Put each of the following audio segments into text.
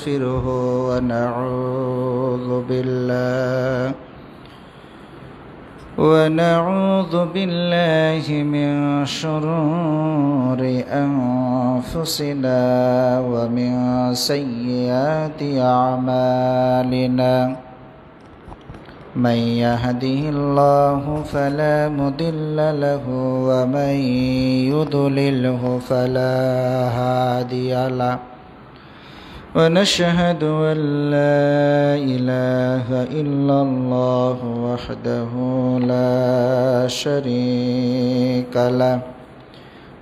نستغفره ونعوذ بالله من شرور أنفسنا ومن سيئات أعمالنا من يهده الله فلا مضل له ومن يضلله فلا هادي له ونشهد أن لا إله إلا الله وحده لا شريك له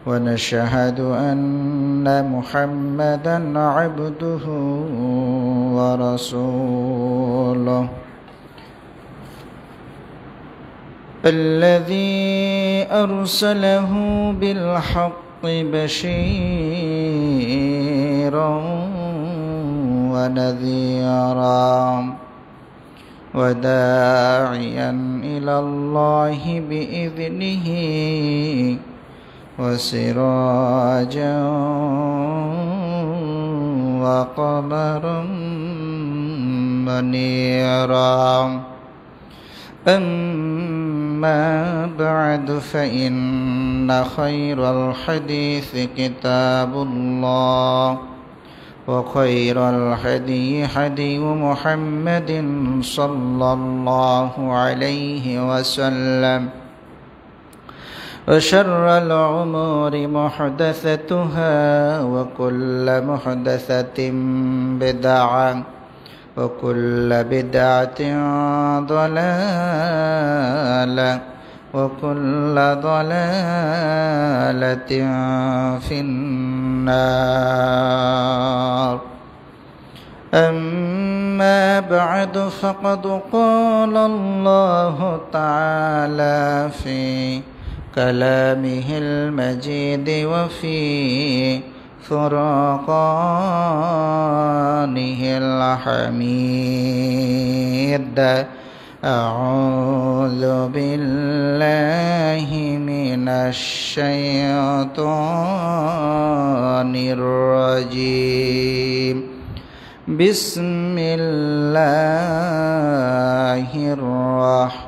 ونشهد أن محمدا عبده ورسوله الذي أرسله بالحق بشيرا ونذيرا وداعيا إلى الله بإذنه وسراجا وقمرا منيرا أما بعد فإن خير الحديث كتاب الله وخير الهدي هدي محمد صلى الله عليه وسلم وشر الأمور محدثتها وكل محدثة بدعة وكل بدعة ضلالة وكل ضلالة في النار أما بعد فقد قال الله تعالى في كلامه المجيد وفي فرقانه الحميد أعوذ بالله من الشيطان الرجيم بسم الله الرحمن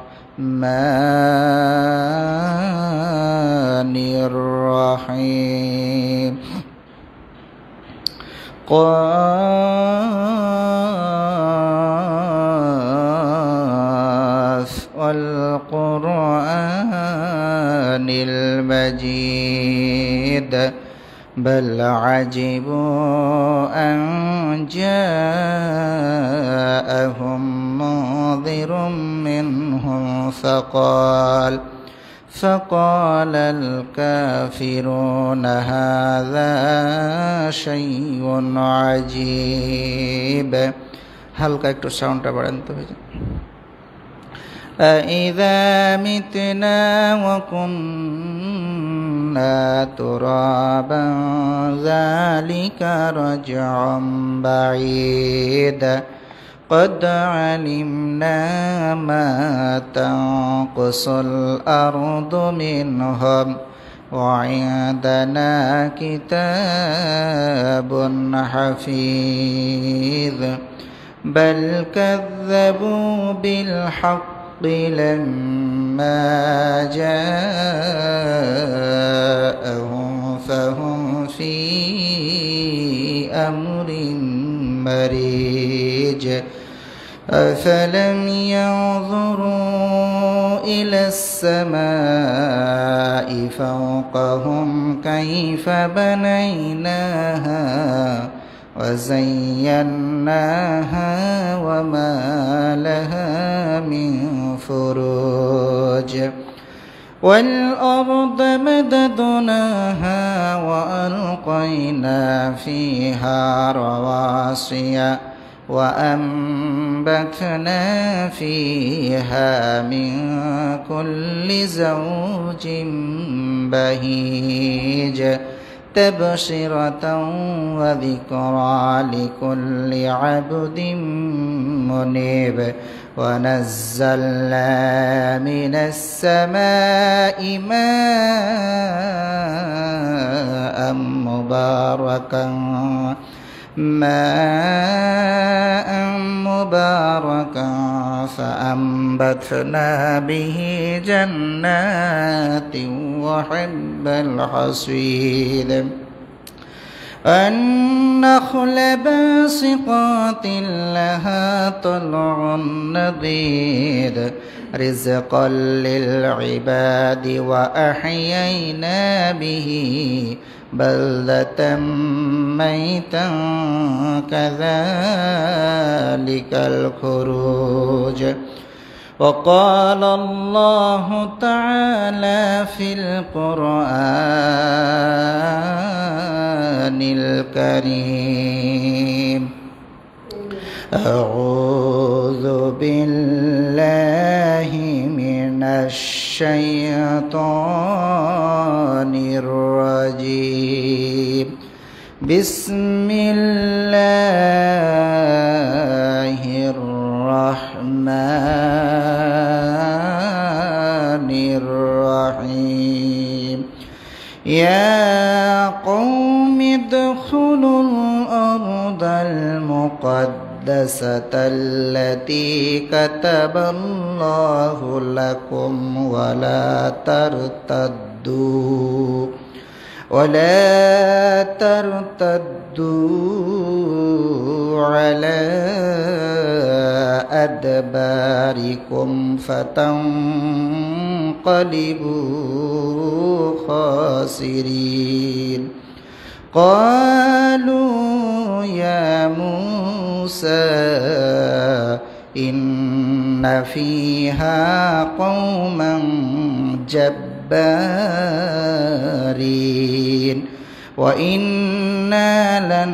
الرحيم والقرآن المجيد بل عجبوا أن جاءهم منذر منهم فقال الكافرون هذا شيء عجيب হালকা একটু সাউন্ডটা বাড়ান তো ভাই أإذا متنا وكنا ترابا ذلك رجع بعيد قد علمنا ما تنقص الأرض منهم وعندنا كتاب حفيظ بل كذبوا بالحق لما جاءهم فهم في أمر مريج أفلم ينظروا إلى السماء فوقهم كيف بنيناها وزيناها وما لها من فروج والأرض مددناها وألقينا فيها رواسي وأنبتنا فيها من كل زوج بهيج تبصرة وذكرى لكل عبد منيب ونزلنا من السماء ماء مباركا ماء مباركا فأنبتنا به جنات وحب الحصيد النخل باسقات لها طلع نضيد رزقا للعباد وأحيينا به بلدة ميتا كذلك الخروج وقال الله تعالى في القرآن الكريم أعوذ بالله من الشيطان الرجيم بسم الله الرحمن الرحيم يا قوم ادخلوا الأرض المقدسة التي كتب الله لكم ولا ترتدوا على أدباركم فتنقلبوا خاسرين قالوا يا موسى إن فيها قوما جبارين وإنا لن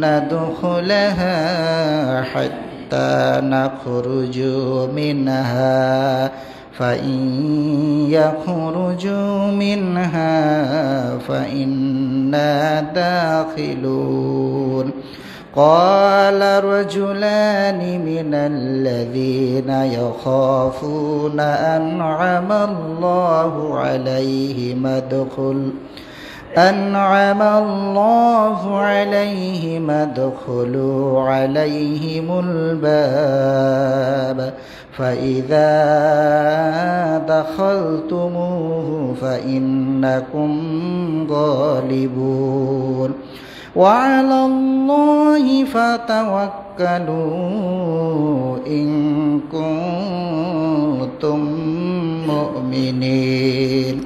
ندخلها حتى نخرجوا منها فإن يخرجوا منها فإنا داخلون قال رجلان من الذين يخافون أنعم الله عليهم ادخلوا عليهم الباب فإذا دخلتموه فإنكم غالبون وعلى الله فتوكلوا إن كنتم مؤمنين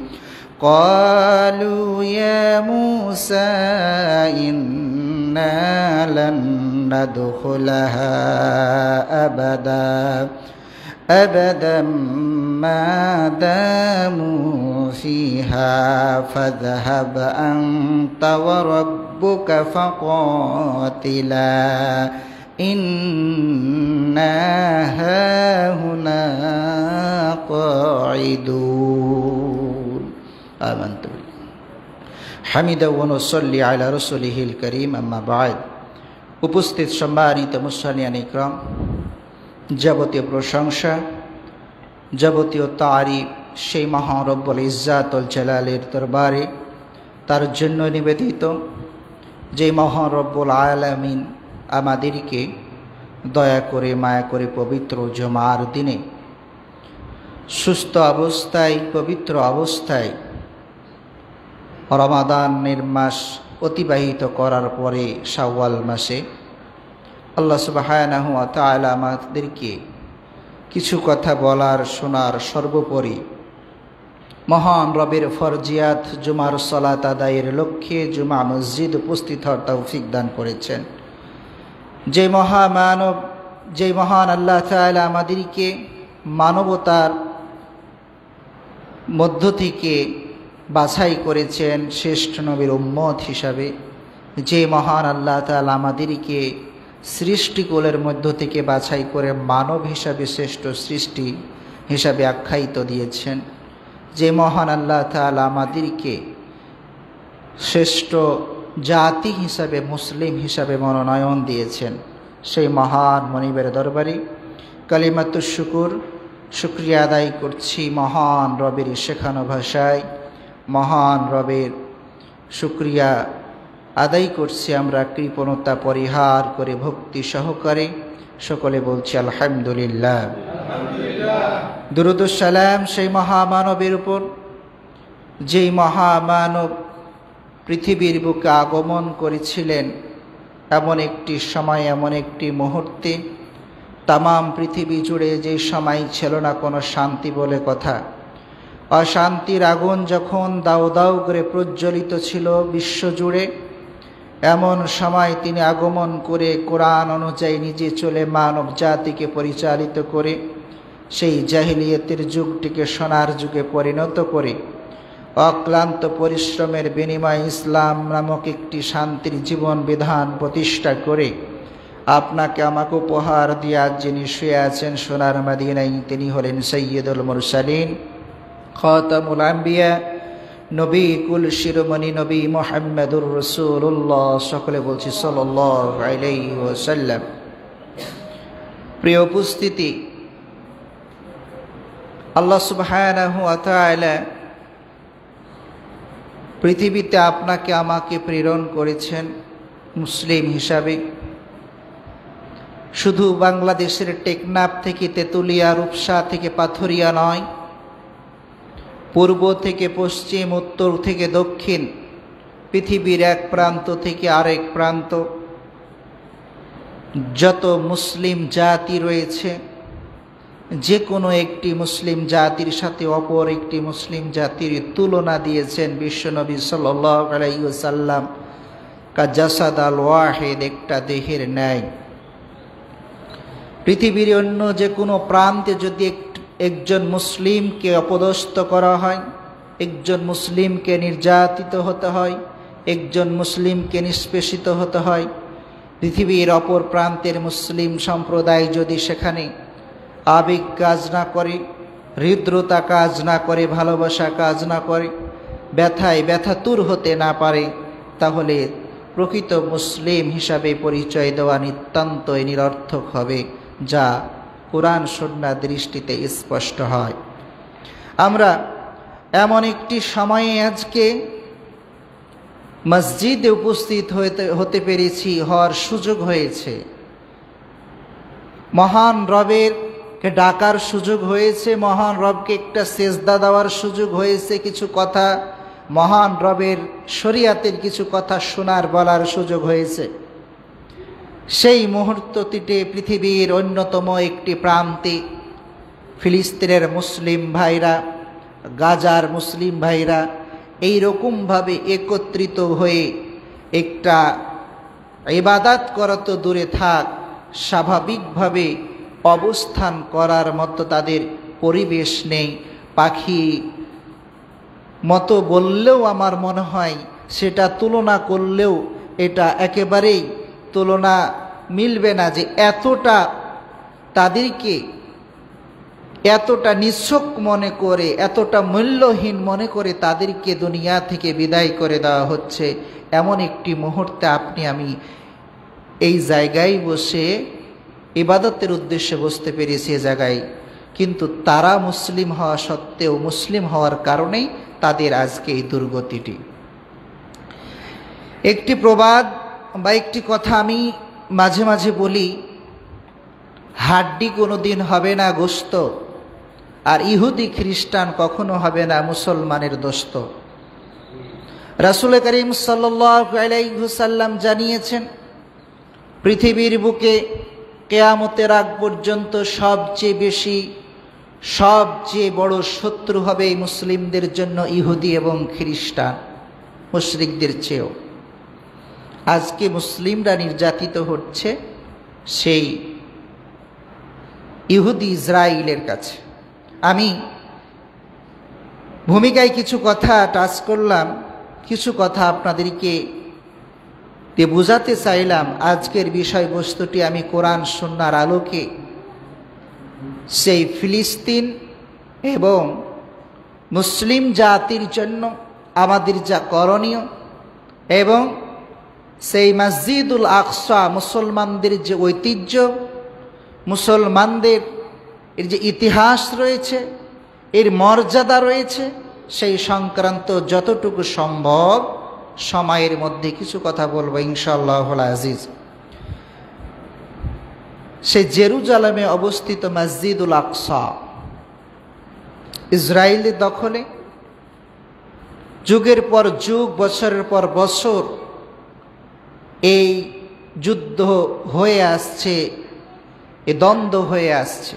قالوا يا موسى إنا لن ندخلها أبدا ما داموا فيها فاذهب أنت وربك فقاتلا إنا هاهنا قاعدون آمنت حمدا ونصلي على رسوله الكريم أما بعد উপস্থিত সম্মানিত মুসলিয়ান ইকরাম যাবতীয় প্রশংসা যাবতীয় তারিফ সেই মহান রব্বুল ইজ্জাতুল জালালের দরবারে তার জন্য নিবেদিত যে মহান রব্বুল আলামিন আমাদেরকে দয়া করে মায়া করে পবিত্র জুমার দিনে সুস্থ অবস্থায় পবিত্র অবস্থায় রমাদানের মাস অতিবাহিত করার পরে শাওয়াল মাসে আল্লাহ সুবহানাহু ওয়া তাআলা আমাদেরকে কিছু কথা বলার শোনার সর্বোপরি মহান রবের ফরজিয়াত জুমার সালাত আদায়ের লক্ষ্যে জুমা মসজিদ উপস্থিত হওয়ার তৌফিক দান করেছেন। যে মহান আল্লাহ তাআলা আমাদেরকে মানবতার মধ্য থেকে বাছাই করেছেন শ্রেষ্ঠ নবীর উম্মত হিসাবে, যে মহান আল্লাহ তাআলা আমাদেরকে সৃষ্টিকুলের মধ্য থেকে বাছাই করে মানব হিসাবে শ্রেষ্ঠ সৃষ্টি হিসাবে আখ্যায়িত দিয়েছেন, যে মহান আল্লাহ তাআলা আমাদেরকে শ্রেষ্ঠ জাতি হিসাবে মুসলিম হিসাবে মনোনয়ন দিয়েছেন, সেই মহান মনিবের দরবারে কালিমাতুশ শুকরিয়া আদায় করছি। মহান রবের শেখানো ভাষায় মহান রবের শুকরিয়া আদায় করছি আমরা কৃপণতা পরিহার করে ভক্তি সহকারে। সকলে বলছি আলহামদুলিল্লাহ। দুরূদ ও সালাম সেই মহামানবের উপর, যেই মহামানব পৃথিবীর বুকে আগমন করেছিলেন এমন একটি সময়, এমন একটি মুহূর্তে, তামাম পৃথিবী জুড়ে যে সময় ছিল না কোনো শান্তি বলে কথা। অশান্তির আগুন যখন দাউ দাউ করে প্রজ্বলিত ছিল বিশ্বজুড়ে, এমন সময় তিনি আগমন করে কোরআন অনুযায়ী নিজে চলে মানব জাতিকে পরিচালিত করে সেই জাহিলিয়াতের যুগটিকে সোনার যুগে পরিণত করে অক্লান্ত পরিশ্রমের বিনিময়ে ইসলাম নামক একটি শান্তির জীবন বিধান প্রতিষ্ঠা করে আপনাকে আমাকে উপহার দিয়ে আজ যিনি শুয়ে আছেন সোনার মদিনায়, তিনি হলেন সৈয়দুল মুরসালিন, খাতামুল আম্বিয়া, নবী কুল শিরোমণি নবী মুহাম্মদুর রাসূলুল্লাহ। সকলে বলছি সাল্লাল্লাহু আলাইহি ওয়াসাল্লাম। প্রিয় উপস্থিতি, আল্লাহ সুবহানাহু ওয়া তাআলা পৃথিবীতে আপনাকে আমাকে প্রেরণ করেছেন মুসলিম হিসাবে। শুধু বাংলাদেশের টেকনাফ থেকে তেতুলিয়া, রূপসা থেকে পাথরিয়া নয়, পূর্ব থেকে পশ্চিম, উত্তর থেকে দক্ষিণ, পৃথিবীর এক প্রান্ত থেকে আরেক প্রান্ত যত মুসলিম জাতি রয়েছে, যে কোনো একটি মুসলিম জাতির সাথে অপর একটি মুসলিম জাতির তুলনা দিয়েছেন বিশ্বনবী সাল্লাল্লাহু আলাইহি ওয়াসাল্লাম, কা জাসাদ আল ওয়াহিদ, একটা দেহের ন্যায়। পৃথিবীর অন্য যে কোনো প্রান্তে যদি একজন মুসলিমকে অপদস্থ করা হয়, একজন মুসলিমকে নির্যাতিত হতে হয়, একজন মুসলিমকে নিষ্পেষিত হতে হয়, পৃথিবীর অপর প্রান্তের মুসলিম সম্প্রদায় যদি সেখানে আবেগ কাজ না করে, হৃদ্রতা কাজ না করে, ভালোবাসা কাজ না করে, ব্যথায় ব্যথাতুর হতে না পারে, তাহলে প্রকৃত মুসলিম হিসাবে পরিচয় দেওয়া নিতান্তই নিরর্থক হবে, যা কোরআন সুন্নাহ দৃষ্টিতে স্পষ্ট হয়। আমরা এমন একটি সময়ে আজকে মসজিদে উপস্থিত হতে পেরেছি, হওয়ার সুযোগ হয়েছে, মহান রবেরকে ডাকার সুযোগ হয়েছে, মহান রবকে একটা সেজদা দেওয়ার সুযোগ হয়েছে, কিছু কথা মহান রবের শরিয়াতের কিছু কথা শোনার বলার সুযোগ হয়েছে। সেই মুহূর্তটিতে পৃথিবীর অন্যতম একটি প্রান্তে ফিলিস্তিনের মুসলিম ভাইরা, গাজার মুসলিম ভাইরা এইরকমভাবে একত্রিত হয়ে একটা ইবাদত করা তো দূরে থাক, স্বাভাবিকভাবে অবস্থান করার মতো তাদের পরিবেশ নেই। পাখি মতো বললেও আমার মনে হয় সেটা তুলনা করলেও এটা একেবারেই তুলনা মিলবে না, যে এতটা তাদেরকে এতটা নিছক মনে করে, এতটা মূল্যহীন মনে করে তাদেরকে দুনিয়া থেকে বিদায় করে দেওয়া হচ্ছে। এমন একটি মুহূর্তে আপনি আমি এই জায়গায় বসে ইবাদতের উদ্দেশ্যে বসতে পেরেছি এ জায়গায়, কিন্তু তারা মুসলিম হওয়া সত্ত্বেও, মুসলিম হওয়ার কারণেই তাদের আজকে এই দুর্গতিটি। একটি প্রবাদ বা একটি কথা আমি মাঝে মাঝে বলি, হাড্ডি কোনোদিন হবে না গোশত, আর ইহুদি খ্রিস্টান কখনো হবে না মুসলমানের দোস্ত। রাসূল করিম সাল্লাল্লাহু আলাইহি ওয়াসাল্লাম জানিয়েছেন, পৃথিবীর বুকে কিয়ামতের আগ পর্যন্ত সবচেয়ে বড় শত্রু হবে মুসলিমদের জন্য ইহুদি এবং খ্রিস্টান, মুশরিকদের চেয়েও। আজকে মুসলিমরা নির্যাতিত হচ্ছে সেই ইহুদি ইসরায়েলের কাছে। আমি ভূমিকায় কিছু কথা টাচ করলাম, কিছু কথা আপনাদেরকে বোঝাতে চাইলাম। আজকের বিষয়বস্তুটি আমি কোরআন সুন্নাহর আলোকে সেই ফিলিস্তিন এবং মুসলিম জাতির জন্য আমাদের যা করণীয়, এবং সেই মসজিদুল আকসা, মুসলমানদের যে ঐতিহ্য, মুসলমানদের এর যে ইতিহাস রয়েছে, এর মর্যাদা রয়েছে, সেই সংক্রান্ত যতটুকু সম্ভব সময়ের মধ্যে কিছু কথা বলবো ইনশাআল্লাহুল আজিজ। সে জেরুজালেমে অবস্থিত মসজিদুল আকসা ইসরায়েলের দখলে যুগের পর যুগ, বছরের পর বছর এই যুদ্ধ হয়ে আসছে, এ দ্বন্দ্ব হয়ে আসছে।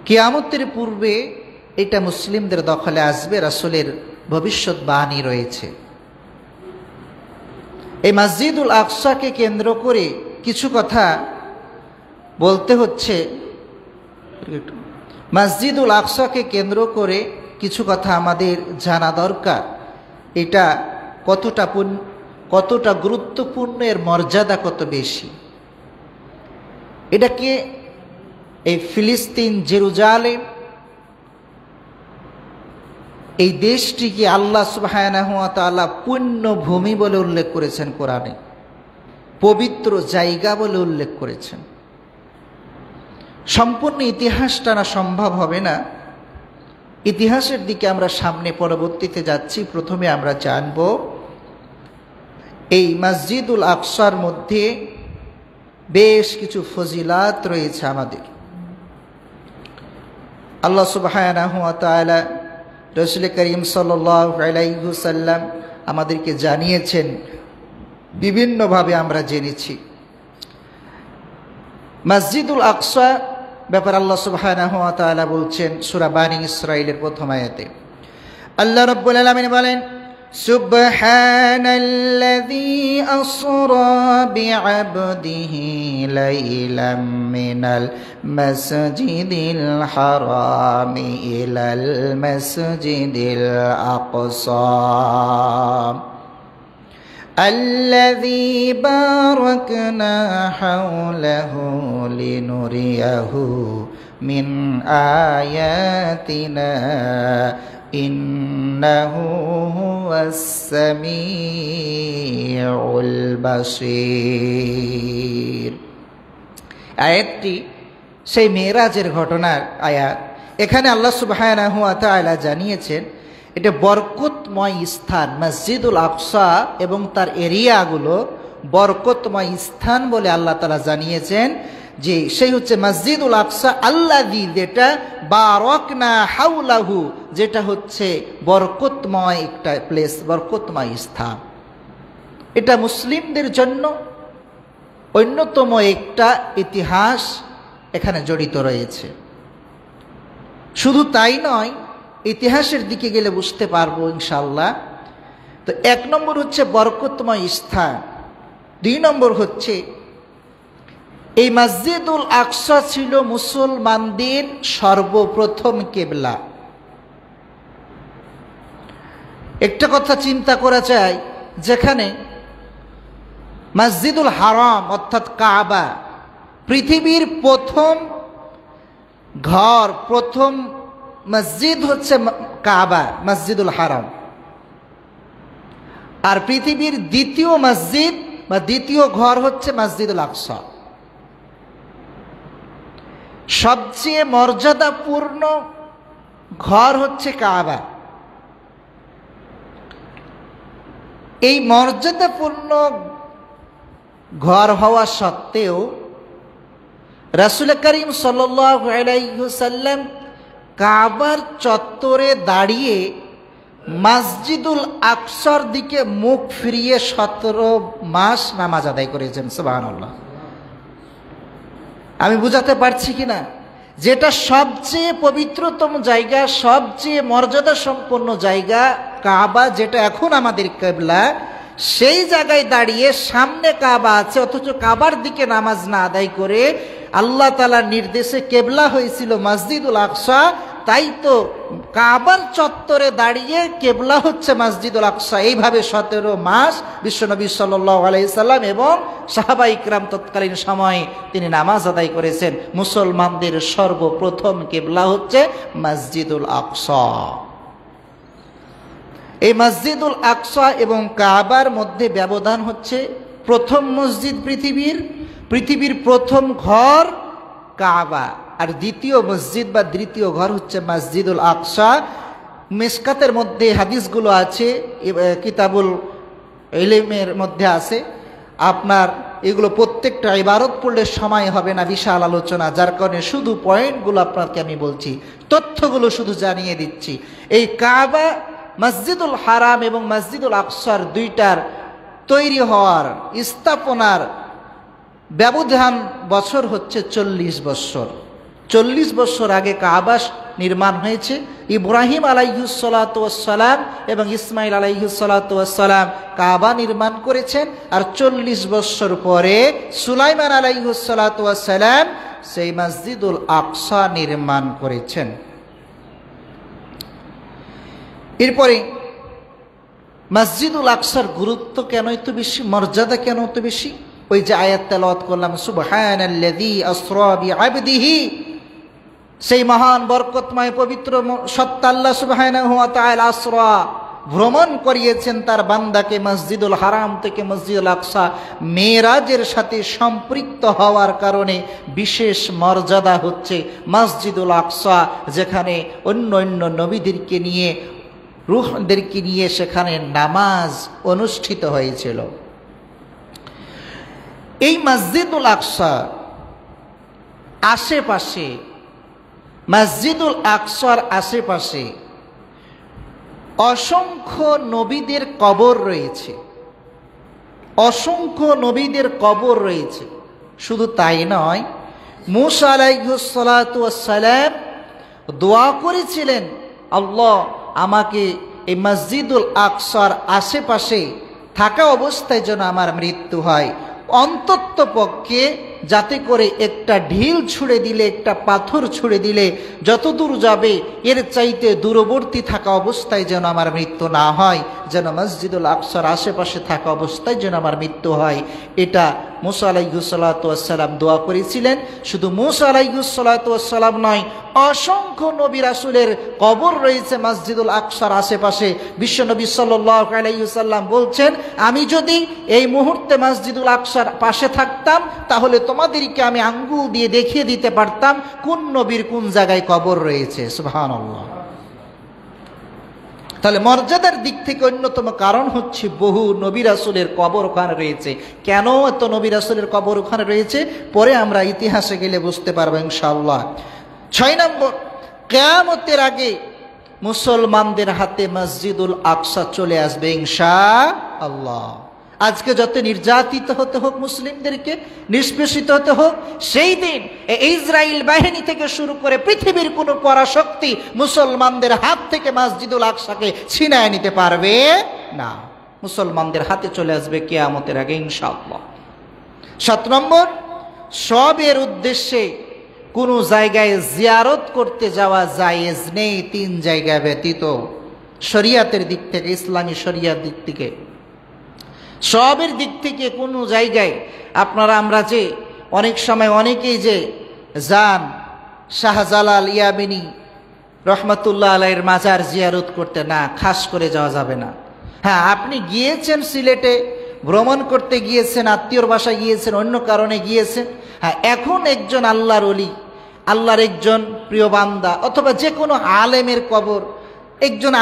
কিয়ামতের পূর্বে এটা মুসলিমদের দখলে আসবে, রাসূলের ভবিষ্যৎবাণী রয়েছে। এই মসজিদুল আকসাকে কেন্দ্র করে কিছু কথা বলতে হচ্ছে। মসজিদুল আকসাকে কেন্দ্র করে কিছু কথা আমাদের জানা দরকার। এটা কতটা গুরুত্বপূর্ণ, এর মর্যাদা কত বেশি। এটাকে এই ফিলিস্তিন, জেরুজালেম, এই দেশটিকে আল্লাহ সুবহানাহু ওয়া তাআলা পুণ্যভূমি বলে উল্লেখ করেছেন কোরআনে, পবিত্র জায়গা বলে উল্লেখ করেছেন। সম্পূর্ণ ইতিহাস টানা সম্ভব হবে না, ইতিহাসের দিকে আমরা সামনে পরবর্তীতে যাচ্ছি। প্রথমে আমরা জানব এই মসজিদুল আকসার মধ্যে বেশ কিছু ফজিলাত রয়েছে আমাদের। আল্লাহ সুবহানাহু ওয়া তাআলা রাসূল করিম সাল্লাল্লাহু আলাইহি ওয়াসাল্লাম আমাদেরকে জানিয়েছেন, বিভিন্নভাবে আমরা জেনেছি। মসজিদুল আকসা ব্যাপারে আল্লাহ সুবহানাহু ওয়া তাআলা বলছেন সূরা বানী ইসরাঈলের প্রথম আয়াতে, আল্লাহ রাব্বুল আলামিন বলেন, সুবহানাল্লাযী আসরা বিআবদিহি লাইলাম মিনাল মাসজিদিল হারামি ইলাল মাসজিদিল আকসা الذي باركنا حوله لنريه من آياتنا إنه هو السميع البصير। আয়াতটি সেই মেরাজের ঘটনার আয়াত। এখানে আল্লাহ সুবহানাহু ওয়া তাআলা জানিয়েছেন এটা বরকতময় স্থান। মসজিদুল আকসা এবং তার এরিয়াগুলো বরকতময় স্থান বলে আল্লাহ তাআলা জানিয়েছেন, যে সেই হচ্ছে মসজিদুল আকসা আল্লাযী, যেটা বারাকনা হাওলাহু, যেটা হচ্ছে বরকতময় একটা প্লেস, বরকতময় স্থান। এটা মুসলিমদের জন্য অন্যতম একটা ইতিহাস এখানে জড়িত রয়েছে। শুধু তাই নয়, ইতিহাসের দিকে গেলে বুঝতে পারবো ইনশাআল্লাহ। তো এক নম্বর হচ্ছে বরকতময় স্থান, দুই নম্বর হচ্ছে এই মসজিদুল আকসা ছিল মুসলমানদের সর্বপ্রথম কিবলা। একটা কথা চিন্তা করা যায়, যেখানে মসজিদুল হারাম অর্থাৎ কাবা পৃথিবীর প্রথম ঘর, প্রথম মসজিদ হচ্ছে কাবা, মসজিদুল হারাম, আর পৃথিবীর দ্বিতীয় মসজিদ বা দ্বিতীয় ঘর হচ্ছে মসজিদুল আকসা। সবচেয়ে মর্যাদাপূর্ণ ঘর হচ্ছে কাবা। এই মর্যাদাপূর্ণ ঘর হওয়া সত্ত্বেও রাসূল করিম সাল্লাল্লাহু আলাইহি ওয়াসাল্লাম কাবার চত্বরে দাঁড়িয়ে মসজিদুল আকসার দিকে মুখ ফিরিয়ে 17 মাস নামাজ আদায় করেছেন। সুবহানাল্লাহ। আমি বুঝাতে পারছি কিনা? যেটা সবচেয়ে পবিত্রতম জায়গা, সবচেয়ে মর্যাদা সম্পন্ন জায়গা কাবা, যেটা এখন আমাদের কিবলা, সেই জায়গায় দাঁড়িয়ে সামনে কাবা আছে, অথচ কাবার দিকে নামাজ না আদায় করে আল্লাহ তাআলার নির্দেশে কিবলা হয়েছিল মসজিদুল আকসা। তাই তো কাবার চত্বরে দাঁড়িয়ে কিবলা হচ্ছে মসজিদুল আকসা। এইভাবে 17 মাস বিশ্বনবী সাল্লাল্লাহু আলাইহি সাল্লাম এবং সাহাবা ইকরাম তৎকালীন সময়ে তিনি নামাজ আদায় করেছেন। মুসলমানদের সর্বপ্রথম কিবলা হচ্ছে মসজিদুল আকসা। এই মসজিদুল আকসা এবং কাবার মধ্যে ব্যবধান হচ্ছে প্রথম মসজিদ পৃথিবীর প্রথম ঘর কাবা, আর দ্বিতীয় মসজিদ বা দ্বিতীয় ঘর হচ্ছে মসজিদুল আকসা। মিসকাতের মধ্যে হাদিসগুলো আছে, কিতাবুল ইলমের মধ্যে আছে। আপনার এগুলো প্রত্যেকটা ইবারত পড়লে সময় হবে না, বিশাল আলোচনা, যার কারণে শুধু পয়েন্টগুলো আপনাকে আমি বলছি, তথ্যগুলো শুধু জানিয়ে দিচ্ছি। এই কাবা, মসজিদুল হারাম এবং মসজিদুল আকসার দুইটার তৈরি হওয়ার, স্থাপনার ব্যবধান বছর হচ্ছে 40 বছর। 40 বছর আগে কাবা নির্মাণ হয়েছে। ইব্রাহিম আলাইহিসসালাতু ওয়াসসালাম এবং ইসমাইল আলাইহিসসালাতু ওয়াসসালাম কাবা নির্মাণ করেছেন। আর 40 বছর পরে সুলাইমান আলাইহিসসালাতু ওয়াসসালাম সেই মসজিদুল আকসা নির্মাণ করেছেন। এরপরে মসজিদুল আকসার গুরুত্ব কেন এত বেশি, মর্যাদা কেন এত বেশি? ওই যে আয়াত তেলাওয়াত করলাম, সুবহানাল্লাযী আসরা বিআবদিহি, সেই মহান বরকতময় পবিত্র সত্তা আল্লাহ সুবহানাহু ওয়া তাআলা আসরা, ভ্রমণ করিয়েছেন তার বান্দাকে মসজিদুল হারাম থেকে মসজিদুল আকসা। মেরাজের সাথে সম্পৃক্ত হওয়ার কারণে বিশেষ মর্যাদা হচ্ছে মসজিদুল আকসা, যেখানে অন্য অন্য নবীদেরকে নিয়ে, রূহদেরকে নিয়ে সেখানে নামাজ অনুষ্ঠিত হয়েছিল। এই মসজিদুল আকসা আশেপাশে, মসজিদুল আকসার আশেপাশে অসংখ্য নবীদের কবর রয়েছে, অসংখ্য নবীদের কবর রয়েছে। শুধু তাই নয়, মূসা আলাইহিসসালাতু ওয়াসসালাম দোয়া করেছিলেন, আল্লাহ আমাকে এই মসজিদুল আকসার আশেপাশে থাকা অবস্থায় যেন আমার মৃত্যু হয়, অন্তত পক্ষে যাতে করে একটা ঢিল ছুঁড়ে দিলে, একটা পাথর ছুঁড়ে দিলে যত দূর যাবে এর চাইতে দূরবর্তী থাকা অবস্থায় যেন আমার মৃত্যু না হয়, যেন মসজিদুল আকসার আশেপাশে থাকা অবস্থায় যেন আমার মৃত্যু হয়। এটা মূসা আলাইহিসসালাতু ওয়াসসালাম দোয়া করেছিলেন। শুধু মূসা আলাইহিসসালাতু ওয়াসসালাম নয়, অসংখ্য নবী রাসূলের কবর রয়েছে মসজিদুল আকসার আশেপাশে। বিশ্বনবী সাল্লাল্লাহু আলাইহি ওয়াসাল্লাম বলছেন, আমি যদি এই মুহূর্তে মসজিদুল আকসার পাশে থাকতাম তাহলে তোমাদেরকে আমি আঙ্গুল দিয়ে দেখিয়ে দিতে পারতাম কোন নবীর কোন জায়গায় কবর রয়েছে। সুবহানাল্লাহ। তাহলে মর্যাদার দিক থেকে অন্যতম কারণ হচ্ছে বহু নবী রাসূলের কবর ওখানে রয়েছে। কেন এত নবী রাসূলের কবর ওখানে রয়েছে পরে আমরা ইতিহাসে গেলে বুঝতে পারবো ইনশাআল্লাহ। 6 নম্বর, কিয়ামতের আগে মুসলমানদের হাতে মসজিদুল আকসা চলে আসবে ইনশাআল্লাহ। আজকে যত নির্যাতিত হতে হোক, মুসলিমদেরকে নিষ্পেষিত হতে হোক, সেই দিন ইসরায়েল বাহিনী থেকে শুরু করে পৃথিবীর কোনো পরাশক্তি মুসলমানদের হাত থেকে মসজিদুল আকসাকে ছিনায় নিতে পারবে না। মুসলমানদের হাতে চলে আসবে কিয়ামতের আগে ইনশাআল্লাহ। 7 নম্বর, সবের উদ্দেশ্যে কোনো জায়গায় জিয়ারত করতে যাওয়া জায়েজ নেই 3 জায়গা ব্যতীত। শরিয়াতের দিক থেকে, ইসলামী শরিয়ার দিক থেকে, সবের দিক থেকে কোনো জায়গায় আমরা যে অনেক সময় অনেকেই যে যান শাহজালাল ইয়ামিনী রহমাতুল্লাহ আলাইহির মাজার জিয়ারত করতে, না, খাস করে যাওয়া যাবে না। হ্যাঁ, আপনি গিয়েছেন সিলেটে ভ্রমণ করতে গিয়েছেন, আত্মীয়র বাসায় গিয়েছেন, অন্য কারণে গিয়েছেন, হ্যাঁ, এখন একজন আল্লাহর ওলি, আল্লাহর একজন প্রিয় বান্দা অথবা যে কোনো আলেমের কবর, একজন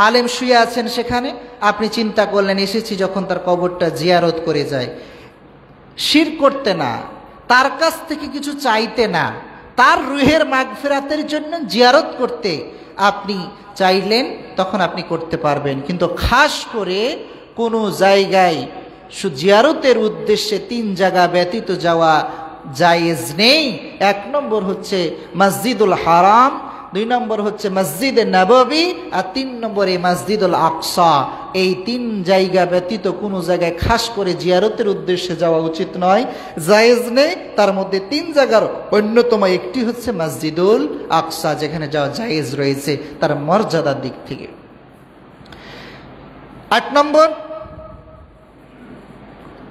আলেম শুয়ে আছেন সেখানে, আপনি চিন্তা করলেন এসেছি যখন তার কবরটা জিয়ারত করে যায়। শিরক করতে না, তার কাছ থেকে কিছু চাইতে না, তার রুহের মাগফিরাতের জন্য জিয়ারত করতে আপনি চাইলেন, তখন আপনি করতে পারবেন। কিন্তু খাস করে কোনো জায়গায় জিয়ারতের উদ্দেশ্যে 3 জায়গা ব্যতীত যাওয়া জায়েজ নেই। 1 নম্বর হচ্ছে মসজিদুল হারাম, 2 নম্বর হচ্ছে মসজিদে নববী, আর 3 নম্বরে মসজিদুল আকসা। এই 3 জায়গা ব্যতীত কোনো জায়গায় খাস করে জিয়ারতের উদ্দেশ্যে যাওয়া উচিত নয়, জায়েজ নেই। তার মধ্যে 3 জায়গার অন্যতম একটি হচ্ছে মসজিদুল আকসা, যেখানে যাওয়া জায়েজ রয়েছে তার মর্যাদার দিক থেকে। 8 নম্বর,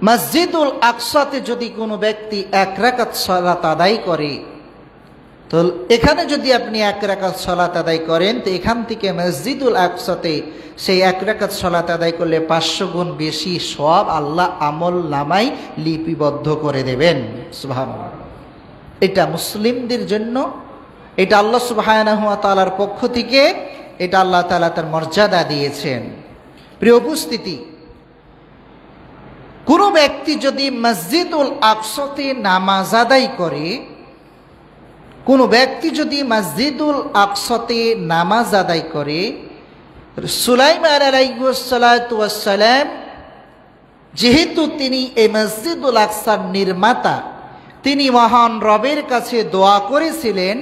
মসজিদুল আকসাতে যদি কোনো ব্যক্তি 1 রাকাত সালাত আদায় করে, তো এখানে যদি আপনি 1 রাকাত সালাত আদায় করেন, তো এখান থেকে মসজিদুল আকসাতে সেই 1 রাকাত সালাত আদায় করলে 500 গুণ বেশি সওয়াব আল্লাহ আমল নামায় লিপিবদ্ধ করে দেবেন। সুবহানাল্লাহ। এটা মুসলিমদের জন্য, এটা আল্লাহ সুবহানাহু ওয়া তাআলার পক্ষ থেকে এটা আল্লাহ তাআলা তার মর্যাদা দিয়েছেন। প্রিয় উপস্থিতি, কোনো ব্যক্তি যদি মসজিদুল আকসাতে নামাজ আদায় করে, কোনো ব্যক্তি যদি মসজিদুল আকসাতে নামাজ আদায় করে, সুলাইমান আলাইহিস সালাতু ওয়াস সালাম যেহেতু তিনি এই মসজিদুল আকসার নির্মাতা, তিনি মহান রবের কাছে দোয়া করেছিলেন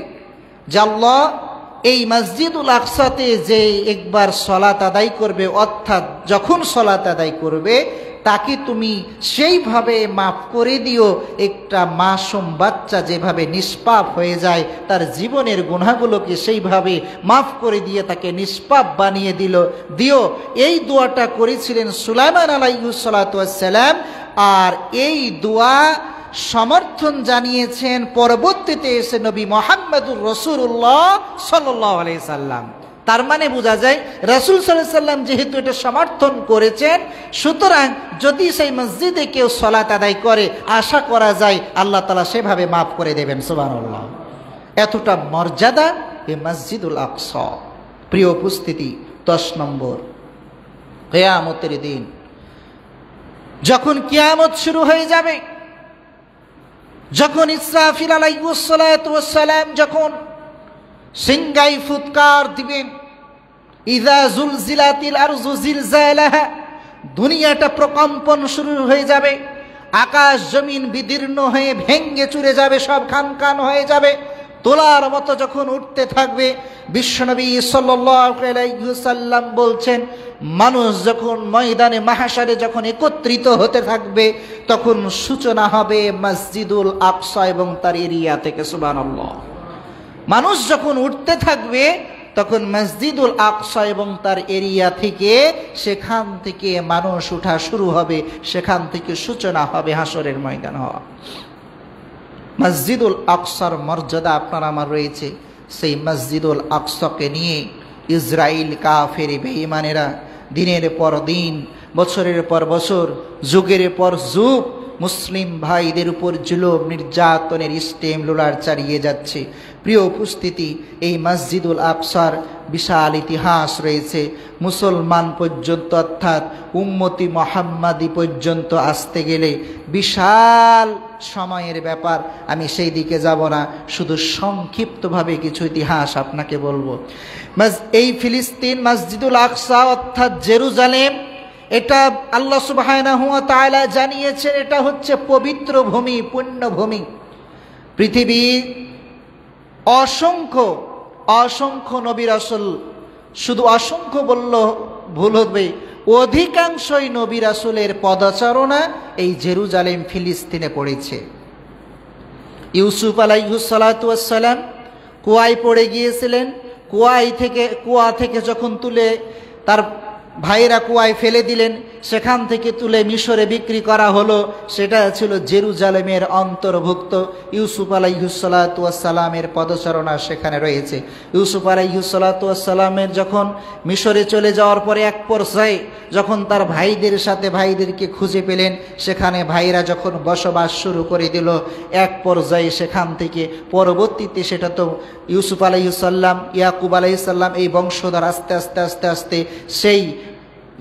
যে আল্লাহ, এই মসজিদুল আকসাতে যে একবার সলাত আদায় করবে, অর্থাৎ যখন সলাত আদায় করবে তাকে তুমি সেইভাবে মাফ করে দিও, একটা মাসুম বাচ্চা যেভাবে নিষ্পাপ হয়ে যায়, তার জীবনের গুনাহগুলোকে সেইভাবে মাফ করে দিয়ে তাকে নিষ্পাপ বানিয়ে দিও। এই দোয়াটা করেছিলেন সুলাইমান আলাইহিস সালাতু ওয়াস সালাম। আর এই দোয়া সমর্থন জানিয়েছেন পরবর্তীতে এসে নবী মুহাম্মদুর রাসূলুল্লাহ সাল্লাল্লাহু আলাইহি সাল্লাম। তার মানে বোঝা যায় রাসূল সাল্লাল্লাহু আলাইহি সাল্লাম যেহেতু এটা সমর্থন করেছেন, সুতরাং যদি সেই মসজিদে কেউ সালাত আদায় করে, আশা করা যায় আল্লাহ তাআলা সেভাবে মাফ করে দেবেন। সুবহানাল্লাহ, এতটা মর্যাদা এই মসজিদুল আকসা। প্রিয় উপস্থিতি, 10 নম্বর, কিয়ামতের দিন যখন কিয়ামত শুরু হয়ে যাবে, যখন ইসরাফিল আলাইহিস সালাতু ওয়াস সালাম যখন সিংগাই ফুৎকার দিবেন, ইযা জুলজিলাতিল আরজু জিলজালাহা, দুনিয়াটা প্রকম্পন শুরু হয়ে যাবে, আকাশ জমিন বিদীর্ণ হয়ে ভেঙ্গে চুরে যাবে, সব খানখান হয়ে যাবে, তোলার মতো যখন উঠতে থাকবে। বিশ্বনবী সাল্লাল্লাহু আলাইহি ওয়াসাল্লাম বলছেন, মানুষ যখন ময়দানে মাহশারে যখন একত্রিত হতে থাকবে, তখন সূচনা হবে মসজিদুল আকসা এবং তার এরিয়া থেকে। সুবহানাল্লাহ, মানুষ যখন উঠতে থাকবে তখন মসজিদুল আকসা এবং তার এরিয়া থেকে, সেখান থেকে মানুষ উঠা শুরু হবে, সেখান থেকে সূচনা হবে হাসরের ময়দান হওয়া। মসজিদুল আকসার মর্যাদা আপনার আমার রয়েছে। সেই মসজিদুল আকসাকে নিয়ে ইসরাইল কাফের বেঈমানেরা দিনের পর দিন, বছরের পর বছর, যুগের পর যুগ মুসলিম ভাইদের উপর জুলুম নির্যাতনের স্টেম লোলার চালিয়ে যাচ্ছে। প্রিয় উপস্থিতি, এই মসজিদুল আকসার বিশাল ইতিহাস রয়েছে। মুসলমান পর্যন্ত অর্থাৎ উম্মতি মুহাম্মাদি পর্যন্ত আসতে গেলে বিশাল সময়ের ব্যাপার। আমি সেই দিকে যাব না, শুধু সংক্ষিপ্তভাবে কিছু ইতিহাস আপনাকে বলবো। এই ফিলিস্তিন মসজিদুল আকসা অর্থাৎ জেরুজালেম, এটা আল্লাহ সুবহানাহু ওয়া তাআলা জানিয়েছেন এটা হচ্ছে পবিত্র ভূমি, পুণ্যভূমি। পৃথিবীর অসংখ্য অসংখ্য নবী রাসূল, শুধু অসংখ্য বলল ভুল হবে, অধিকাংশই নবী রাসূলের পদচারণা এই জেরুজালেম ফিলিস্তিনে পড়েছে। ইউসুফ আলাইহিস সালাতু ওয়াস সালাম কুয়ায় পড়ে গিয়েছিলেন, কুয়া থেকে যখন তুলে তার ভাইয়েরা কুয়ায় ফেলে দিলেন, সেখান থেকে তুলে মিশরে বিক্রি করা হলো, সেটা ছিল জেরুজালেমের অন্তর্ভুক্ত। ইউসুফ আলাইহিস সালাতু ওয়াস সালামের পদচারণা সেখানে রয়েছে। ইউসুফ আলাইহিস সালাতু ওয়াস সালামের যখন মিশরে চলে যাওয়ার পরে এক পর্যায়ে যখন তার ভাইদেরকে খুঁজে পেলেন, সেখানে ভাইরা যখন বসবাস শুরু করে দিল, এক পর্যায়ে সেখান থেকে পরবর্তীতে সেটা তো ইউসুফ আলাইহিস সালাম, ইয়াকুব আলাইহিস সালাম এই বংশধর আস্তে আস্তে আস্তে আস্তে সেই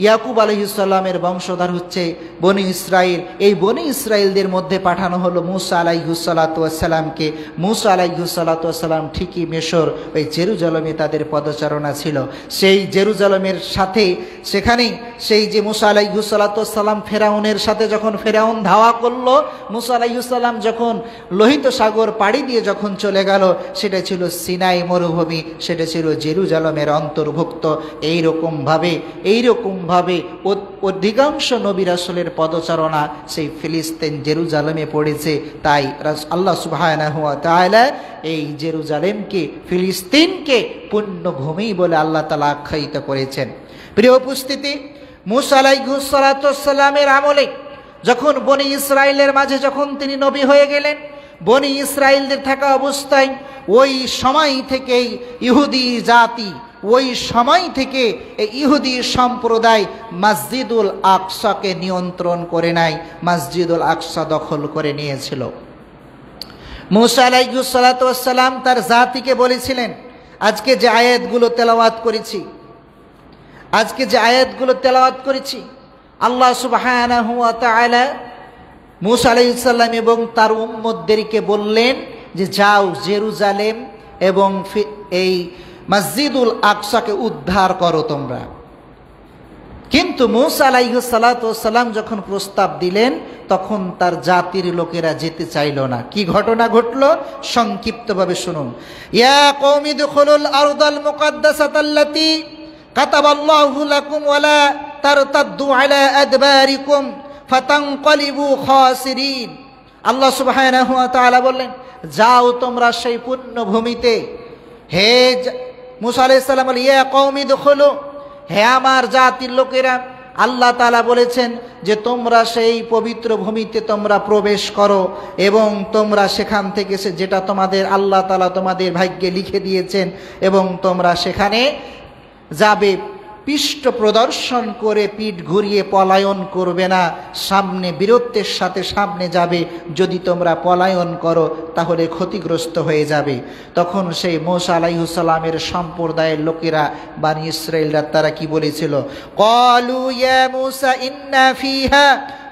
ইয়াকুব আলাইহিস সালামের বংশধর হচ্ছে বনি ইসরাইল। এই বনি ইসরাইলদের মধ্যে পাঠানো হলো মুসা আলাইহিস সালাতু ওয়াস সালামকে। মুসা আলাইহিস সালাতু ওয়াস সালাম ঠিকই মিশর, ওই জেরুজালেমে তাদের পদচারণা ছিল। সেই জেরুজালেমের সাথে সেখানেই সেই যে মুসা আলাইহিস সালাতু ওয়াস সালাম ফেরাউনের সাথে যখন ফেরাউন ধাওয়া করলো, মুসা আলাইহিস সালাম যখন লোহিত সাগর পাড়ি দিয়ে যখন চলে গেল, সেটা ছিল সিনাই মরুভূমি, সেটা ছিল জেরুজালেমের অন্তর্ভুক্ত। এইরকমভাবে অধিকাংশ নবী রাসূলের পদচারণা সেই ফিলিস্তিন জেরুজালেমে পড়েছে। তাই আল্লাহ সুবহানাহু ওয়া তাআলা এই জেরুজালেমকে, ফিলিস্তিনকে পুণ্যভূমি বলে আল্লাহ তাআলা আখ্যায়িত করেছেন। প্রিয় উপস্থিতি, মুসা আলাইহিস সালাতু ওয়াস সালামের আমলে যখন বনি ইসরাইলের মাঝে যখন তিনি নবী হয়ে গেলেন, বনি ইসরাইলদের থাকা অবস্থায় ওই সময় থেকেই ইহুদি জাতি, ওই সময় থেকে এই ইহুদি সম্প্রদায় মসজিদুল আকসাকে নিয়ন্ত্রণ করে নেয়, মসজিদুল আকসা দখল করে নিয়েছিল। মুসা আলাইহিস সালাতু ওয়াস সালাম তার জাতিকে বলেছিলেন, আজকে যে আয়াতগুলো তেলাওয়াত করেছি, আল্লাহ সুবহানাহু ওয়া তাআলা মূসা আলাইহিস সালাম এবং তার উম্মতদেরকে বললেন যে যাও জেরুজালেম এবং এই মসজিদুল আকসাকে উদ্ধার করো তোমরা। কিন্তু মূসা আলাইহিস সালাতু ওয়াস সালাম যখন প্রস্তাব দিলেন তখন তার জাতির লোকেরা যেতে চাইল না। কি ঘটনা ঘটলো সংক্ষিপ্তভাবে শুনুন। ইয়া কওমি দুখুলুল আরদাল মুকাদ্দাসাতাল্লাতী কাতাবাল্লাহু লাকুম ওয়ালা তারতাদ্দু আলা আদবারিকুম ফাতানকালিবু খাসিরিন। আল্লাহ সুবহানাহু ওয়া তাআলা বললেন, যাও তোমরা সেই পুণ্যভূমিতে। হে মূসা আলাইহিস সালাম বলে, ইয়া কওমি দুখুলু, হে আমার জাতির লোকেরা, আল্লাহ তাআলা বলেছেন যে তোমরা সেই পবিত্র ভূমিতে তোমরা প্রবেশ করো এবং তোমরা সেখান থেকে যেটা তোমাদের আল্লাহ তাআলা তোমাদের ভাগ্যে লিখে দিয়েছেন এবং তোমরা সেখানে যাবে। পৃষ্ঠ প্রদর্শন করে পিঠ ঘুরিয়ে পলায়ন করবে না, সামনে বীরত্বের সাথে সামনে যাবে। যদি তোমরা পলায়ন করো তাহলে ক্ষতিগ্রস্ত হয়ে যাবে। তখন সেই মূসা আলাইহিস সালামের সম্প্রদায়ের লোকেরা, বানি ইসরাইলরা, তারা কি বলেছিল? ক্বালু ইয়া মূসা ইন্না ফিহা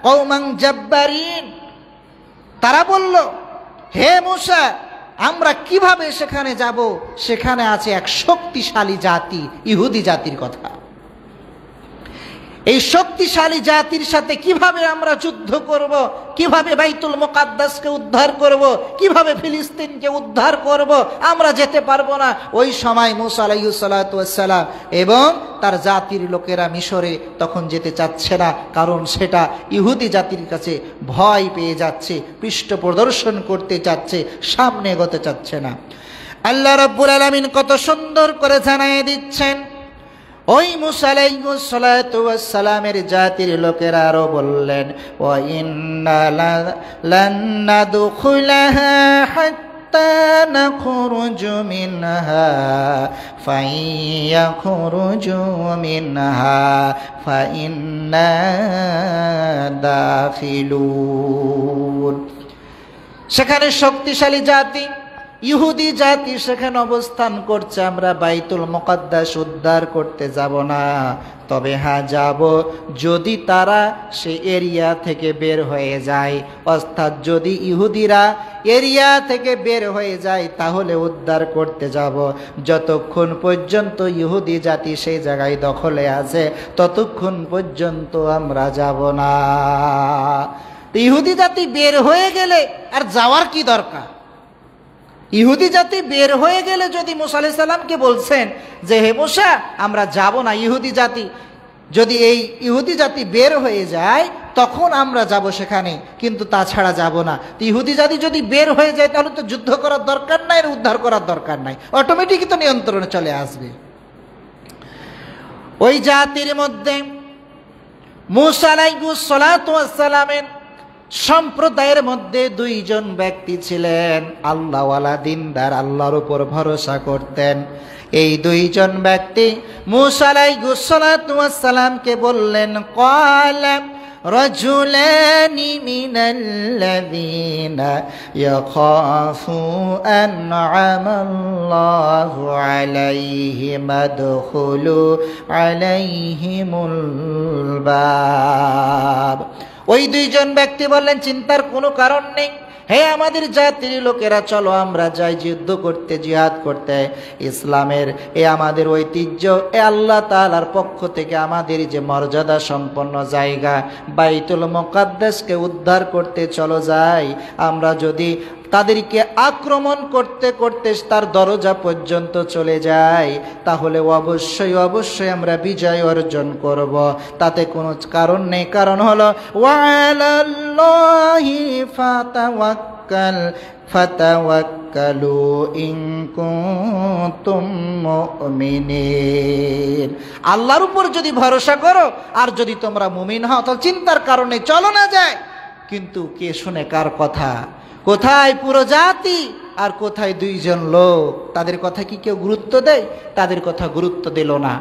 কওমান জাব্বারিন। তারা বলল, হে মূসা, আমরা কিভাবে সেখানে যাব? সেখানে আছে এক শক্তিশালী জাতি, ইহুদি জাতির কথা। এই শক্তিশালী জাতির সাথে কিভাবে আমরা যুদ্ধ করব? কিভাবে বাইতুল মুকাদ্দাসকে উদ্ধার করব? কিভাবে ফিলিস্তিনকে উদ্ধার করব? আমরা যেতে পারবো না। ওই সময় মূসা আলাইহিস সালাতু ওয়াস সালাম এবং তার জাতির লোকেরা মিশরে তখন যেতে চাচ্ছে না, কারণ সেটা ইহুদি জাতির কাছে ভয় পেয়ে যাচ্ছে, পৃষ্ঠ প্রদর্শন করতে চাচ্ছে, সামনে এগোতে চাচ্ছে না। আল্লাহ রাব্বুল আলামিন কত সুন্দর করে জানিয়ে দিচ্ছেন। ওই মূসা আলাইহিস সালাতু ওয়াস সালামের জাতির লোকেরা আরো বললেন, ওয়া ইন্না লান নাদখুলাহা হাত্তা নাখরুজু মিনহা ফাইয়াখরুজু মিনহা ফাইন্না দাখিলুন। সেখানে শক্তিশালী জাতি ইহুদি জাতি সেখানে অবস্থান করছে। আমরা বাইতুল মুকাদ্দাস উদ্ধার করতে যাব না, তবে হ্যাঁ যাব যদি তারা সে এরিয়া থেকে বের হয়ে যায়। অর্থাৎ যদি ইহুদিরা এরিয়া থেকে বের হয়ে যায় তাহলে উদ্ধার করতে যাব। যতক্ষণ পর্যন্ত ইহুদি জাতি সেই জায়গায় দখলে আছে ততক্ষণ পর্যন্ত আমরা যাব না। ইহুদি জাতি বের হয়ে গেলে আর যাওয়ার কি দরকার? ইহুদি জাতি বের হয়ে গেলে যদি মূসা আলাইহিস সালামকে বলছেন যে হে মূসা আমরা যাব না, ইহুদি জাতি যদি এই ইহুদি জাতি বের হয়ে যায় তখন আমরা যাব সেখানে, কিন্তু তাছাড়া যাব না। ইহুদি জাতি যদি বের হয়ে যায় তাহলে তো যুদ্ধ করার দরকার নাই, উদ্ধার করার দরকার নাই, অটোমেটিকই তো নিয়ন্ত্রণে চলে আসবে। ওই জাতির মধ্যে মূসা আলাইহিস সালাতু ওয়াস সালামের সম্প্রদায়ের মধ্যে দুইজন ব্যক্তি ছিলেন আল্লাহওয়ালা, দিনদার, আল্লাহর উপর ভরসা করতেন। এই দুইজন ব্যক্তি মূসা আলাইহিস সালাতু ওয়াস সালামকে বললেন, ক্বালা রাজুলানি মিনাল্লাযীনা ইয়াখাফু আন'আমাল্লাহু আলাইহিম আদখুলু আলাইহিমুল বাব। ওই দুইজন ব্যক্তি বললেন, চিন্তার কোনো কারণ নেই, হে আমাদের জাতির লোকেরা, চলো আমরা যাই যুদ্ধ করতে, জিহাদ করতে। ইসলামের এ আমাদের ঐতিহ্য, এ আল্লাহ তাআলার পক্ষ থেকে আমাদের যে মর্যাদা সম্পন্ন জায়গা বাইতুল মুকাদ্দাসকে উদ্ধার করতে চলো যাই। আমরা যদি তাদেরকে আক্রমণ করতে করতে তার দরজা পর্যন্ত চলে যাই তাহলে অবশ্যই অবশ্যই আমরা বিজয় অর্জন করব, তাতে কোনো কারণ নেই। কারণ হলো ওয়ালাল্লাহি ফাতাওয়াক্কালু ইন কুনতুম মুমিনিন। আল্লাহর উপর যদি ভরসা করো আর যদি তোমরা মুমিন হও তাহলে চিন্তার কারণে চলো না যায়। কিন্তু কে শুনে কার কথা? কোথায় পুরো জাতি আর কোথায় দুইজন লোক? তাদের কথা কি কেউ গুরুত্ব দেয়? তাদের কথা গুরুত্ব দিল না।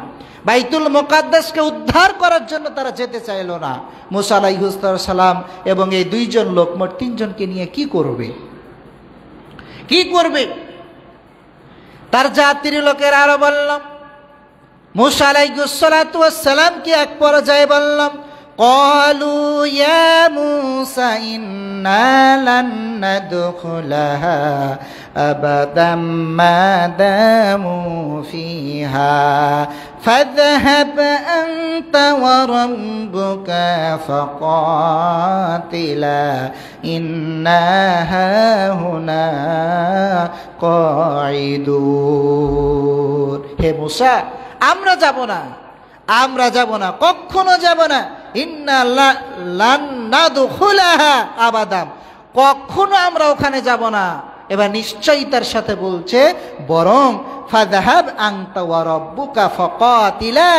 বাইতুল মুকাদ্দাসকে উদ্ধার করার জন্য তারা যেতে চাইল না। মূসা আলাইহিস সালাম এবং এই দুইজন লোক, মোট তিনজনকে নিয়ে কি করবে? তার জাতির লোকেরা আরো বলল, মূসা আলাইহিস সালাতু ওয়াস সালামকে এক পর্যায়ে বললাম, ক্বালু ইয়া মূসা ইন্না লান নাদখুলাহা আবাদাম মা দামু ফিহা ফাযহাব আনতা ওয়া রাব্বুকা ফাকাতিলা ইন্না হাহুনা কাঈদুন। হে মূসা, আমরা যাব না, আমরা যাব না, কখনো যাব না। ইন্না লান নাদখুলাহা আবাদাম, কখনো আমরা ওখানে যাব না। এবার নিশ্চয়তার সাথে বলছে, বরং ফাযহাব আনতা ওয়া রাব্বুকা ফাকাতিলা,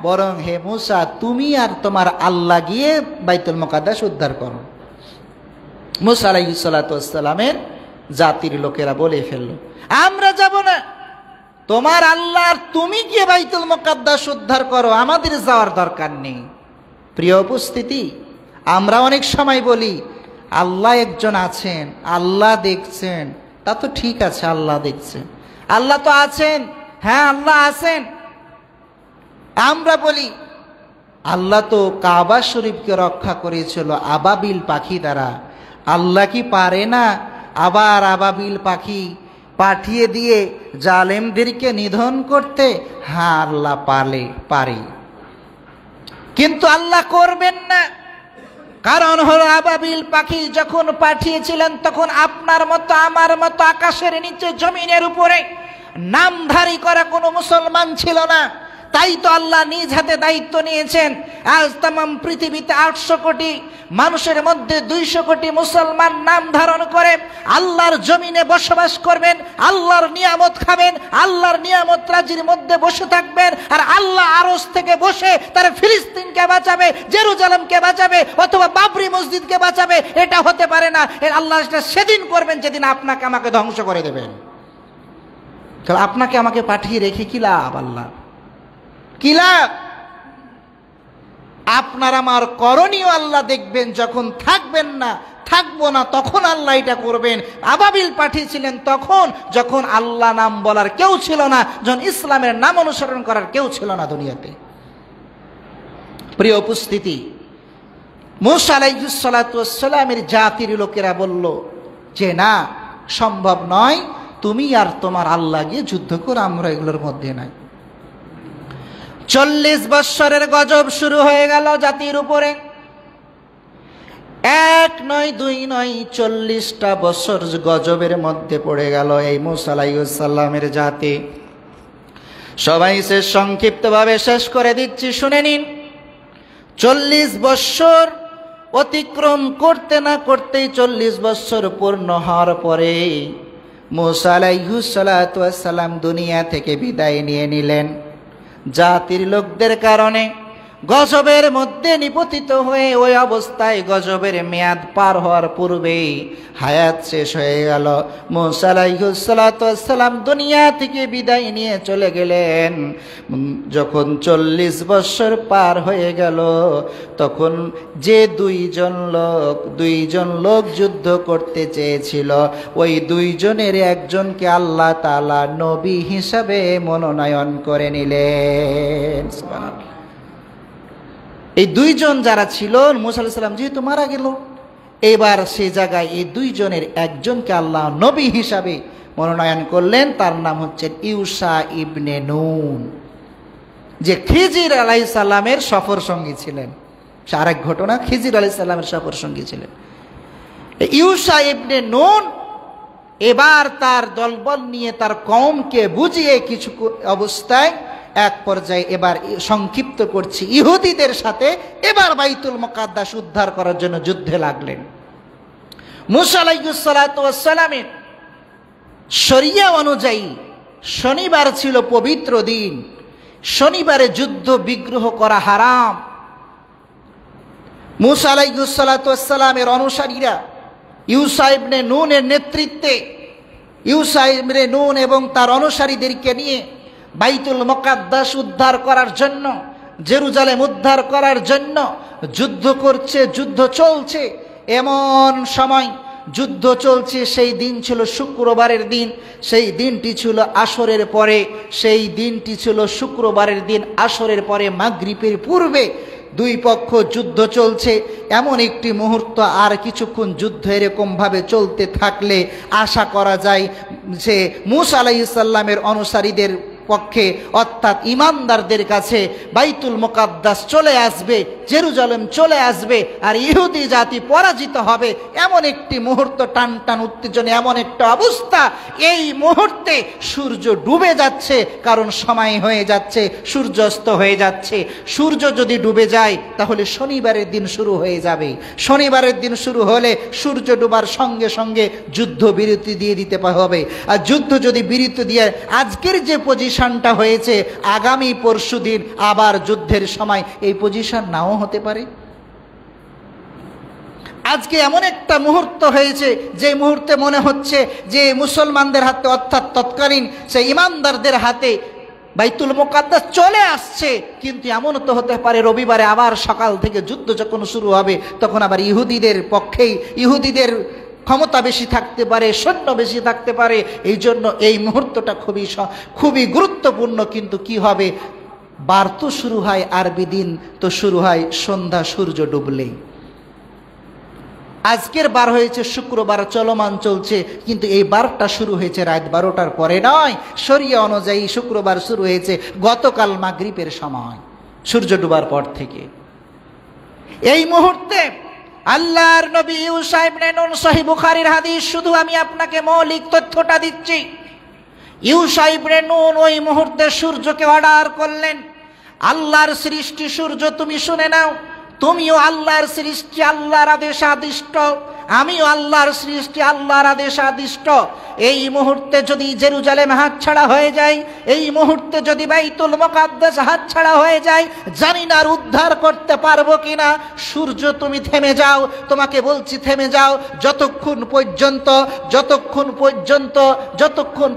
বরং হে মূসা তুমি আর তোমার আল্লাহ গিয়ে বাইতুল মুকাদ্দাস উদ্ধার করো। মূসা আলাইহিস সালাতু ওয়াস সালামের জাতির লোকেরা বলে ফেলল, আমরা যাব না, তোমার আল্লাহ আর তুমি গিয়ে বাইতুল মুকাদ্দাস উদ্ধার করো, আমাদের যাওয়ার দরকার নেই। প্রিয় উপস্থিতি, আমরা অনেক সময় বলি আল্লাহ একজন আছেন, আল্লাহ দেখছেন। তা তো ঠিক আছে, আল্লাহ দেখছেন, আল্লাহ তো আছেন, হ্যাঁ আল্লাহ আছেন। আমরা বলি আল্লাহ তো কাবা শরীফকে রক্ষা করেছিল আবাবিল পাখি দ্বারা, আল্লাহ কি পারে না আবার আবাবিল পাখি পাঠিয়ে দিয়ে জালেমদেরকে নিধন করতে? হ্যাঁ আল্লাহ পারে, কিন্তু আল্লাহ করবেন না। কারণ হলো আবাবিল পাখি যখন পাঠিয়েছিলেন তখন আপনার মতো আমার মতো আকাশের নিচে জমিনের উপরে নামধারী করা কোনো মুসলমান ছিল না। তাই তো আল্লাহ নিজ হাতে দায়িত্ব নিয়েছেন। আজ তামাম পৃথিবীতে 800 কোটি মানুষের মধ্যে 200 কোটি মুসলমান নাম ধারণ করে আল্লাহর জমিনে বসবাস করবেন, আল্লাহর নিয়ামত খাবেন, আল্লাহর নিয়ামত রাজির মধ্যে বসে থাকবেন। আর আল্লাহ আরশ থেকে বসে তার ফিলিস্তিনকে বাঁচাবে, জেরুজালেমকে বাঁচাবে, অথবা বাবরি মসজিদকে বাঁচাবে, এটা হতে পারে না। আল্লাহ সেদিন করবেন যেদিন আপনাকে আমাকে ধ্বংস করে দেবেন। তাহলে আপনাকে আমাকে পাঠিয়ে রেখে কি লাভ? আল্লাহ কি লাভ? আপনার আমার করণীয় আল্লাহ দেখবেন, যখন থাকবেন না, থাকবো না, তখন আল্লাহ এটা করবেন। আবাবিল পাঠিয়েছিলেন তখন যখন আল্লাহ নাম বলার কেউ ছিল না, যখন ইসলামের নাম অনুসরণ করার কেউ ছিল না দুনিয়াতে। প্রিয় উপস্থিতি, মূসা আলাইহিস সালাতু ওয়াস সালামের জাতির লোকেরা বলল যে না, সম্ভব নয়, তুমি আর তোমার আল্লাহ গিয়ে যুদ্ধ করো, আমরা এগুলোর মধ্যে নাই। 40 বৎসরের গজব শুরু হয়ে গেল জাতির উপরে। 1 নয় 2 নয়, 40টা বছর গজবের মধ্যে পড়ে গেল এই মূসা আলাইহিস সালামের জাতি। সবাই সে সংক্ষিপ্তভাবে শেষ করে দিচ্ছি, শুনে নিন। 40 বৎসর অতিক্রম করতে না করতেই 40 বৎসর পূর্ণ হওয়ার পরে মূসা আলাইহিস সালাতু ওয়াস সালাম দুনিয়া থেকে বিদায় নিয়ে নিলেন। জাতির লোকদের কারণে গজবের মধ্যে নিপতিত হয়ে ওই অবস্থায় গজবের মেয়াদ পার হওয়ার পূর্বেই হায়াত শেষ হয়ে গেল। মূসা আলাইহিস সালাতু ওয়াস সালাম দুনিয়া থেকে বিদায় নিয়ে চলে গেলেন। যখন 40 বছর পার হয়ে গেল, তখন যে দুইজন লোক যুদ্ধ করতে চেয়েছিল, ওই 2 জনের একজনকে আল্লাহ তাআলা নবী হিসাবে মনোনয়ন করে নিলেন। সুবহানাল্লাহ। এই 2 জন যারা ছিল, মূসা আলাইহিস সালাম যেহেতু মারা গেল, এবার সেই জায়গায় এই 2 জনের একজনকে আল্লাহ নবী হিসাবে মনোনয়ন করলেন। তার নাম হচ্ছে ইউশা ইবনে নুন, যে খিজির আলাইহিস সালামের সফর সঙ্গী ছিলেন। আরেক ঘটনা, খিজির আলাইহিস সালামের সফর সঙ্গী ছিলেন ইউশা ইবনে নুন। এবার তার দলবল নিয়ে তার কওমকে বুঝিয়ে কিছু অবস্থায় এক পর্যায়ে, এবার সংক্ষিপ্ত করছি, ইহুদিদের সাথে এবার বাইতুল মুকাদ্দাস উদ্ধার করার জন্য যুদ্ধে লাগলেন। মূসা আলাইহিস সালাতু ওয়াস সালামের শরিয়া অনুযায়ী শনিবার ছিল পবিত্র দিন, শনিবারে যুদ্ধ বিগ্রহ করা হারাম। মূসা আলাইহিস সালাতু ওয়াস সালামের অনুসারীরা ইউশা ইবনে নুনের নেতৃত্বে, ইউশা ইবনে নুন এবং তার অনুসারীদেরকে নিয়ে বাইতুল মুকাদ্দাস উদ্ধার করার জন্য, জেরুজালেম উদ্ধার করার জন্য যুদ্ধ করছে, যুদ্ধ চলছে। এমন সময় যুদ্ধ চলছে, সেই দিন ছিল শুক্রবারের দিন, সেই দিনটি ছিল আসরের পরে, সেই দিনটি ছিল শুক্রবারের দিন আসরের পরে মাগরিবের পূর্বে দুই পক্ষ যুদ্ধ চলছে। এমন একটি মুহূর্ত, আর কিছুক্ষণ যুদ্ধ এরকমভাবে চলতে থাকলে আশা করা যায় যে মূসা আলাইহিস সালামের অনুসারীদের পক্ষে অর্থাৎ ঈমানদারদের কাছে বাইতুল মুকাদ্দাস চলে আসবে, জেরুজালেম চলে আসবে, আর ইহুদি জাতি পরাজিত হবে। এমন একটি মুহূর্ত, টান টান উত্তেজনা, এমন একটা অবস্থা। এই মুহূর্তে সূর্য ডুবে যাচ্ছে, কারণ সময় হয়ে যাচ্ছে, সূর্যাস্ত হয়ে যাচ্ছে। সূর্য যদি ডুবে যায় তাহলে শনিবারের দিন শুরু হয়ে যাবে। শনিবারের দিন শুরু হলে সূর্য ডুবার সঙ্গে সঙ্গে যুদ্ধ বিরতি দিয়ে দিতে হবে। আর যুদ্ধ যদি বিরতি দিয়ে আজকের যে পজিশনটা হয়েছে, আগামী পরশুদিন আবার যুদ্ধের সময় এই পজিশন নাও হতে পারে। আজকে এমন একটা মুহূর্ত হয়েছে যে মুহূর্তে মনে হচ্ছে যে মুসলমানদের হাতে অর্থাৎ তৎকালীন সেই ঈমানদারদের হাতে বাইতুল মুকাদ্দাস চলে আসছে। কিন্তু এমনও তো হতে পারে রবিবারে আবার সকাল থেকে যুদ্ধ যখন শুরু হবে তখন আবার ইহুদিদের পক্ষেই, ইহুদিদের ক্ষমতা বেশি থাকতে পারে, সৈন্য বেশি থাকতে পারে। এই জন্য এই মুহূর্তটা খুবই গুরুত্বপূর্ণ। কিন্তু কি হবে, বার তো শুরু হয়, আরবি দিন তো শুরু হয় সন্ধ্যা সূর্য ডুবলেই। আজকের বার হয়েছে শুক্রবার, চলমান চলছে, কিন্তু এই বারটা শুরু হয়েছে রাত 12টার পরে নয়। শরিয়া অনুযায়ী শুক্রবার শুরু হয়েছে গতকাল মাগরিবের সময়, সূর্য ডুবার পর থেকে। এই মুহূর্তে আল্লাহর নবী ইউসা ইবনে নুন, সহিহ বুখারীর হাদিস, শুধু আমি আপনাকে মৌলিক তথ্যটা দিচ্ছি। ইউসা ইবনে নুন ওই মুহূর্তে সূর্যকে অর্ডার করলেন, আল্লাহর সৃষ্টি সূর্য, তুমি শুনে নাও, তুমিও আল্লাহর সৃষ্টি, আল্লাহর আদেশাদিষ্ট, আমিও আল্লাহর সৃষ্টি, আল্লাহর আদেশাদিষ্ট। এই মুহূর্তে যদি জেরুজালেম হাতছাড়া হয়ে যায়, এই মুহূর্তে যদি বাইতুল মুকাদ্দাস হাতছাড়া হয়ে যায়, জানি না আর উদ্ধার করতে পারবো কিনা। সূর্য তুমি থেমে যাও, তোমাকে বলছি থেমে যাও, যতক্ষণ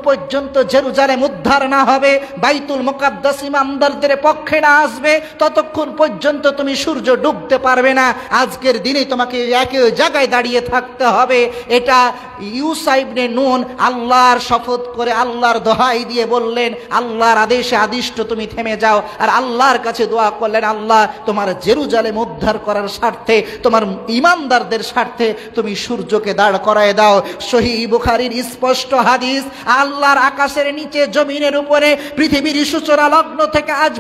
পর্যন্ত জেরুজালেম উদ্ধার না হবে, বাইতুল মুকাদ্দাস ঈমানদারদের পক্ষে না আসবে, ততক্ষণ পর্যন্ত তুমি সূর্য ডুবতে পারবে না। আজকের দিনে তোমাকে একই জায়গায় দাঁড়িয়ে থাকতে হবে। এটা ইউসা ইবনে নুন আল্লাহর শপথ করে, আল্লাহর দোহাই দিয়ে বললেন, আল্লাহর আদেশে আদিষ্ট তুমি থেমে যাও। আর আল্লাহর কাছে দোয়া করলেন, আল্লাহ তোমার জেরুজালেম উদ্ধার করার স্বার্থে, তোমার ঈমানদারদের স্বার্থে তুমি সূর্যকে দাঁড় করায় দাও। সহিহ বুখারীর স্পষ্ট হাদিস, আল্লাহর আকাশের নিচে জমিনের উপরে পৃথিবীর সূচনা লগ্ন থেকে আজ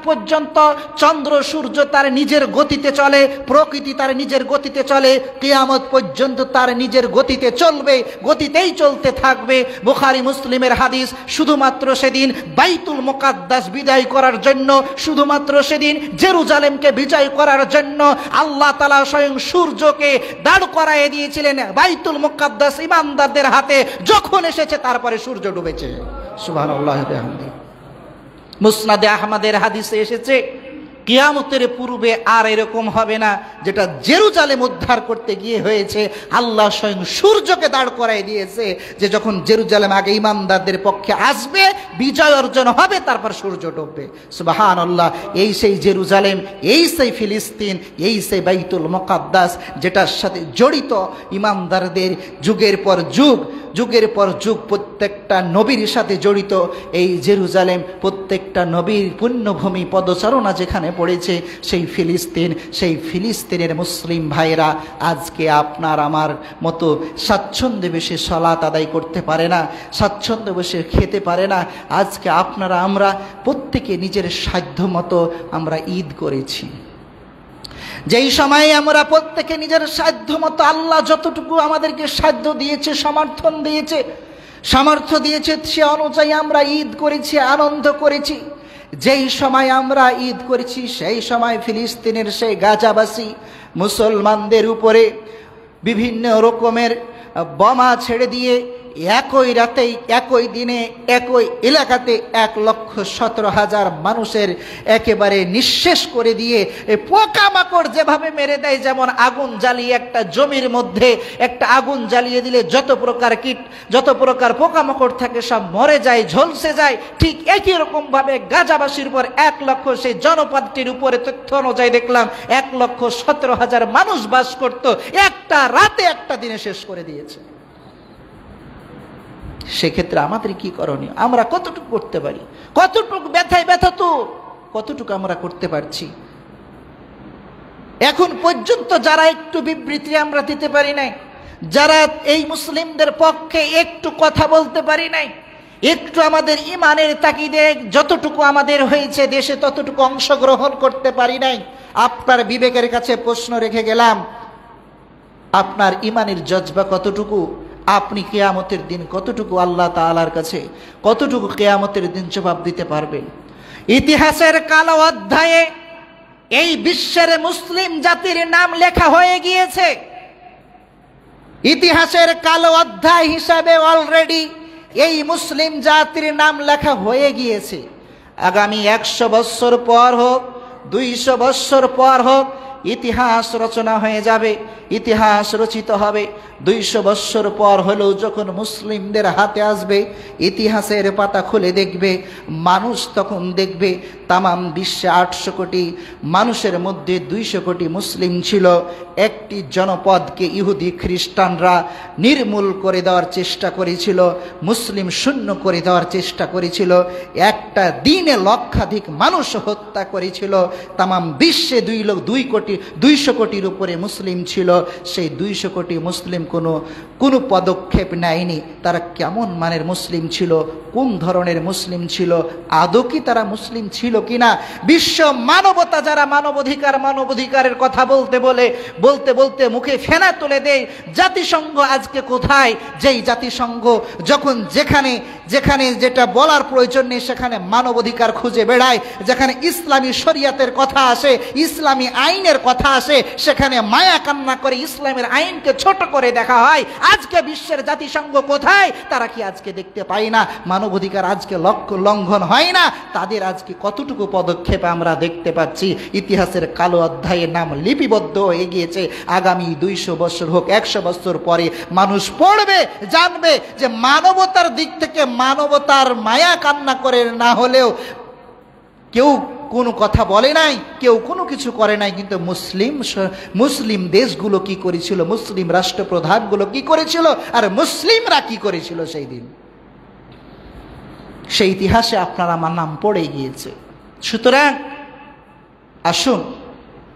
পর্যন্ত চন্দ্র সূর্য তার নিজের গতিতে চলে, প্রকৃতি তার নিজের গতিতে চলে, কিয়ামত পর্যন্ত তার নিজের গতিতে চলবে, গতিতেই চলতে থাকবে। বুখারী মুসলিমের হাদিস। শুধুমাত্র সেদিন বাইতুল মুকাদ্দাস বিজয় করার জন্য, শুধুমাত্র সেদিন জেরুজালেমকে বিজয় করার জন্য আল্লাহ তাআলা স্বয়ং সূর্যকে দাঁড় করায় দিয়েছিলেন বাইতুল মুকাদ্দাস ঈমানদারদের হাতে। যখন এসেছে তারপরে সূর্য ডুবেছে। সুবহানাল্লাহি ওয়া বিহামদিহি। মুসনাদে আহমদের হাদিসে এসেছে, কিয়ামতের পূর্বে আর এরকম হবে না যেটা জেরুজালেম উদ্ধার করতে গিয়ে হয়েছে। আল্লাহ স্বয়ং সূর্যকে দাঁড় করাই দিয়েছে যে যখন জেরুজালেম আগে ঈমানদারদের পক্ষে আসবে, বিজয় অর্জন হবে, তারপর সূর্য ডুববে। সুবহানাল্লাহ। এই সেই জেরুজালেম, এই সেই ফিলিস্তিন, এই সেই বাইতুল মুকাদ্দাস, যেটার সাথে জড়িত ঈমানদারদের যুগের পর যুগ প্রত্যেকটা নবীর সাথে জড়িত এই জেরুজালেম, প্রত্যেকটা নবীর পুণ্যভূমি পদচারণা যেখানে পড়েছে সেই ফিলিস্তিনের মুসলিম ভাইরা আজকে আপনার আমার মতো স্বাচ্ছন্দ্যে বসে সালাত আদায় করতে পারে না, স্বাচ্ছন্দ্যে বসে খেতে পারে না। আজকে আপনারা আমরা প্রত্যেকে নিজের সাধ্য মতো আমরা ঈদ করেছি। যেই সময়ে আমরা প্রত্যেকে নিজের সাধ্য মতো, আল্লাহ যতটুকু আমাদেরকে সাধ্য দিয়েছে, সামর্থ্য দিয়েছে, সে অনুযায়ী আমরা ঈদ করেছি, আনন্দ করেছি। যেই সময় আমরা ঈদ করেছি সেই সময় ফিলিস্তিনের সেই গাজাবাসী মুসলমানদের উপরে বিভিন্ন রকমের বোমা ছেড়ে দিয়ে একই রাতেই একই দিনে একই এলাকাতে 1,17,000 মানুষের একেবারে নিঃশেষ করে দিয়ে পোকামাকড় যেভাবে মেরে দেয়, যেমন আগুন জ্বালিয়ে একটা জমির মধ্যে একটা আগুন জ্বালিয়ে দিলে যত প্রকার কীট যত প্রকার পোকামাকড় থাকে সব মরে যায়, ঝলসে যায়, ঠিক একই রকমভাবে গাজাবাসীর উপর 1 লক্ষ, সেই জনপদটির উপরে তথ্য অনুযায়ী দেখলাম 1,17,000 মানুষ বাস করত, একটা রাতে একটা দিনে শেষ করে দিয়েছে। সেক্ষেত্রে আমাদের কি করণীয়? আমরা কতটুকু করতে পারি? কতটুকু ব্যথায় ব্যথা তো কতটুকু আমরা করতে পারছি? এখন পর্যন্ত যারা একটু বিবৃতি আমরা দিতে পারি নাই, যারা এই মুসলিমদের পক্ষে একটু কথা বলতে পারি নাই, একটু আমাদের ইমানের তাকিদে যতটুকু আমাদের হয়েছে দেশে ততটুকু অংশগ্রহণ করতে পারি নাই, আপনার বিবেকের কাছে প্রশ্ন রেখে গেলাম, আপনার ইমানের জজবা কতটুকু? আপনি কিয়ামতের দিন কতটুকু আল্লাহ তাআলার কাছে কতটুকু কিয়ামতের দিন জবাব দিতে পারবেন? ইতিহাসের কালো অধ্যায়ে এই বিশ্বের মুসলিম জাতির নাম লেখা হয়ে গিয়েছে। ইতিহাসের কালো অধ্যায় হিসাবে অলরেডি এই মুসলিম জাতির নাম লেখা হয়ে গিয়েছে। আগামী 100 বছর পর হোক, 200 বছর পর হোক, ইতিহাস রচনা হয়ে যাবে, ইতিহাস রচিত হবে। 200 বছর পর হলেও যখন মুসলিমদের হাতে আসবে, ইতিহাসের পাতা খুলে দেখবে, মানুষ তখন দেখবে তামাম বিশ্বে 800 কোটি মানুষের মধ্যে 200 কোটি মুসলিম ছিল। একটি জনপদকে ইহুদি খ্রিস্টানরা নির্মূল করে দেওয়ার চেষ্টা করেছিল, মুসলিম শূন্য করে দেওয়ার চেষ্টা করেছিল, একটা দিনে লক্ষাধিক মানুষ হত্যা করেছিল। তামাম বিশ্বে 200 কোটির উপরে মুসলিম ছিল। সেই 200 কোটি মুসলিম কোনো পদক্ষেপ নেয়নি। তারা কেমন মানের মুসলিম ছিল, কোন ধরনের মুসলিম ছিল, আদৌ কি তারা মুসলিম ছিল কিনা? বিশ্ব মানবতা যারা মানবাধিকারের কথা বলতে বলতে মুখে ফেনা তুলে দেয়। জাতিসংঘ আজকে কোথায়? যেই জাতিসংঘ যখন যেখানে যেটা বলার প্রয়োজন নেই সেখানে মানবাধিকার খুঁজে বেড়ায়, যেখানে ইসলামী শরিয়াতের কথা আসে, ইসলামী আইনের কথা আসে, সেখানে মায়া কান্না করে ইসলামের আইনকে ছোট করে দেখা হয়। আজকে বিশ্বের জাতিসংঘ কোথায়? তারা কি আজকে দেখতে পাই না মানবাধিকার আজকে লঙ্ঘন হয় না? তাদের আজকে কতটুকু পদক্ষেপ আমরা দেখতে পাচ্ছি। ইতিহাসের কালো অধ্যায়ের নাম লিপিবদ্ধ হয়ে গিয়েছে। আগামী 200 বছর হোক, 100 বছর পরে মানুষ পড়বে, জানবে যে মানবতার দিক থেকে মানবতার মায়া কান্না করে না হলেও কেউ কোনো কথা বলে নাই, কেউ কোনো কিছু করে নাই, কিন্তু মুসলিম দেশগুলো কি করেছিল, মুসলিম রাষ্ট্রপ্রধানগুলো কি করেছিল, আর মুসলিমরা কি করেছিল সেই দিন, সেই ইতিহাসে আপনার আমার নাম পড়ে গিয়েছে। সুতরাং আসুন,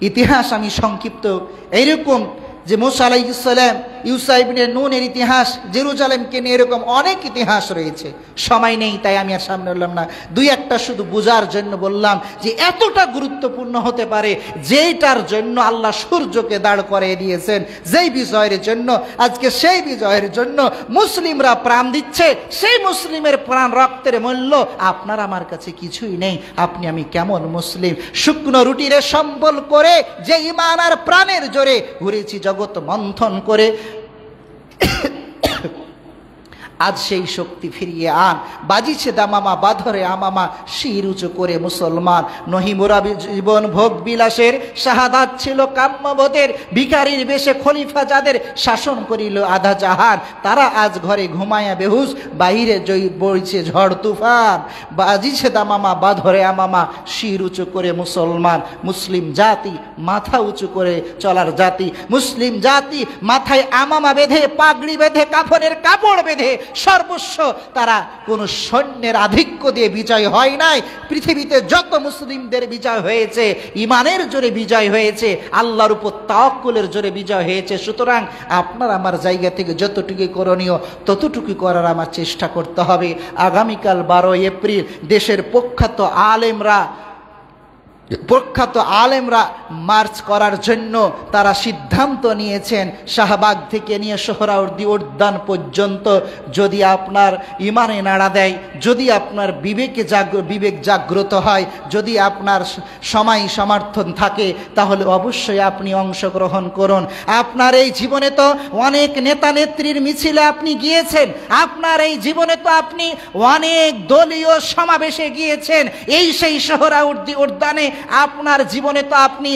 ইতিহাস আমি সংক্ষিপ্ত এইরকম যে মুসা আলাইহিস সালাম, ইউসা ইবনে নুনের ইতিহাস, জেরুজালেমকে নিয়ে এরকম অনেক ইতিহাস রয়েছে। সময় নেই তাই আমি আর সামনে বললাম না, 2-1টা শুধু বোঝার জন্য বললাম যে এতটা গুরুত্বপূর্ণ হতে পারে, যেটার জন্য আল্লাহ সূর্যকে দাঁড় করিয়ে দিয়েছেন, যেই বিজয়ের জন্য আজকে সেই বিজয়ের জন্য মুসলিমরা প্রাণ দিচ্ছে। সেই মুসলিমের প্রাণ রক্তের মূল্য আপনার আমার কাছে কিছুই নেই। আপনি আমি কেমন মুসলিম? শুকনো রুটিরে সম্বল করে যে ঈমান আর প্রাণের জোরে ঘুরেছি জগৎ মন্থন করে, আজ সেই শক্তি ফিরিয়ে আন। বাজিছে দামামা, বাধরে আমামা, শির উঁচু করে মুসলমান। নহিমুরা জীবন ভোগ বিলাসের, শাহাদাত ছিল কাম্যবোধের। ভিখারির বেশে খলিফা যাদের, শাসন করিল আধা জাহান। তারা আজ ঘরে ঘুমায়া বেহুশ, বাহিরে বইছে ঝড় তুফান। বাজিছে দামামা, বাধরে আমামা, শির উঁচু করে মুসলমান। মুসলিম জাতি মাথা উঁচু করে চলার জাতি। মুসলিম জাতি মাথায় আমামা বেঁধে, পাগড়ি বেঁধে, কাফনের কাপড় বেঁধে, সর্বস্ব। তারা কোন সৈন্যের আধিক্য দিয়ে বিজয় হয় নাই। পৃথিবীতে যত মুসলিমদের বিজয় হয়েছে ইমানের জোরে বিজয় হয়েছে, আল্লাহর উপর তাওয়াক্কুলের জোরে বিজয় হয়েছে। সুতরাং আপনার আমার জায়গা থেকে যতটুকু করণীয় ততটুকু করার আমার চেষ্টা করতে হবে। আগামীকাল 12 এপ্রিল দেশের প্রখ্যাত আলেমরা প্রখ্যাত আলেমরা মার্চ করার জন্য তারা সিদ্ধান্ত নিয়েছেন শাহবাগ থেকে নিয়ে সোহরাওয়ার্দী উদ্যান পর্যন্ত। যদি আপনার ইমানে নাড়া দেয়, যদি আপনার বিবেক জাগ্রত হয়, যদি আপনার সময় সমর্থন থাকে, তাহলে অবশ্যই আপনি অংশগ্রহণ করুন। আপনার এই জীবনে তো অনেক নেতা নেত্রীর মিছিলে আপনি গিয়েছেন, আপনার এই জীবনে তো আপনি অনেক দলীয় সমাবেশে গিয়েছেন। এই সেই সোহরাওয়ার্দী উদ্যানে আপনার জীবনে তো আপনি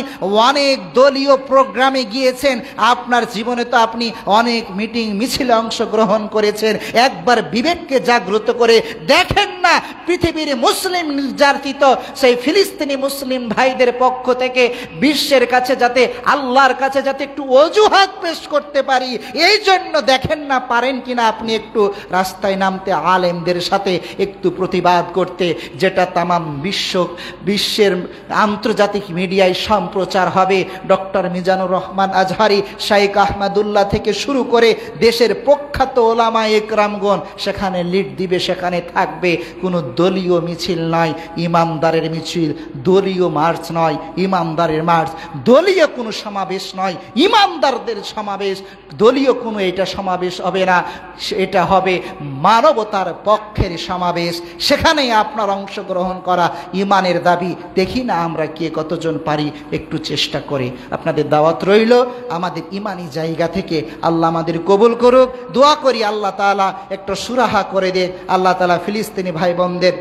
অনেক দলীয় প্রোগ্রামে গিয়েছেন, আপনার জীবনে তো আপনি অনেক মিটিং মিছিলে অংশগ্রহণ করেছেন। একবার বিবেককে জাগ্রত করে দেখেন না, পৃথিবীর মুসলিম নির্যাতিত সেই ফিলিস্তিনি মুসলিম ভাইদের পক্ষ থেকে বিশ্বের কাছে যাতে, আল্লাহর কাছে যাতে একটু অজুহাত পেশ করতে পারি, এই জন্য দেখেন না পারেন কিনা আপনি একটু রাস্তায় নামতে, আলেমদের সাথে একটু প্রতিবাদ করতে, যেটা তামাম বিশ্বের আন্তর্জাতিক মিডিয়ায় সম্প্রচার হবে। ডক্টর মিজানুর রহমান আজহারি, শাইখ আহমদুল্লাহ থেকে শুরু করে দেশের প্রখ্যাত ওলামা একরামগণ সেখানে লিড দিবে, সেখানে থাকবে। কোনো দলীয় মিছিল নয়, ইমামদারের মিছিল, দলীয় মার্চ নয়, ইমামদারের মার্চ, দলীয় কোনো সমাবেশ নয়, ইমামদারদের সমাবেশ। দলীয় কোনো এটা সমাবেশ হবে না, এটা হবে মানবতার পক্ষের সমাবেশ। সেখানেই আপনার অংশগ্রহণ করা ইমানের দাবি। দেখি না আমরা কে কতজন পারি, একটু চেষ্টা করে। আপনাদের দাওয়াত রইল আমাদের ইমানি জায়গা থেকে। আল্লাহ আমাদের কবুল করুক। দোয়া করি আল্লাহ তাআলা একটু সুরাহা করে দেন, আল্লাহ তাআলা ফিলিস্তিনি ভাই বোনদের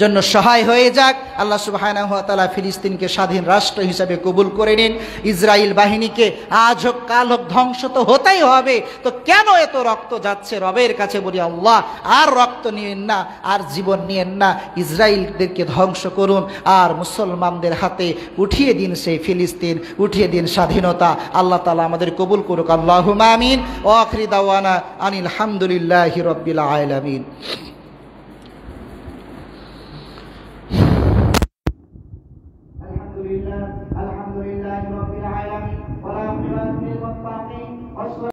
জন্য সহায় হয়ে যাক। আল্লাহ সুবহানাহু ওয়া তাআলা ফিলিস্তিনকে স্বাধীন রাষ্ট্র হিসাবে কবুল করে নিন। ইসরায়েল বাহিনীকে আজ হোক কাল হোক ধ্বংস তো হতেই হবে, তো কেন এত রক্ত যাচ্ছে? রবের কাছে বলি আল্লাহ আর রক্ত নিয়েন না, আর জীবন নিয়েন না, ইসরায়েলদেরকে ধ্বংস করুন, আর মুসলমানদের হাতে উঠিয়ে দিন সেই ফিলিস্তিন, উঠিয়ে দিন স্বাধীনতা। আল্লাহ তাআলা আমাদের কবুল করুক। আল্লাহুম্মা আমিন। ওয়া আখিরু দাওয়ানা আনিল হামদুলিল্লাহি রাব্বিল আলামিন।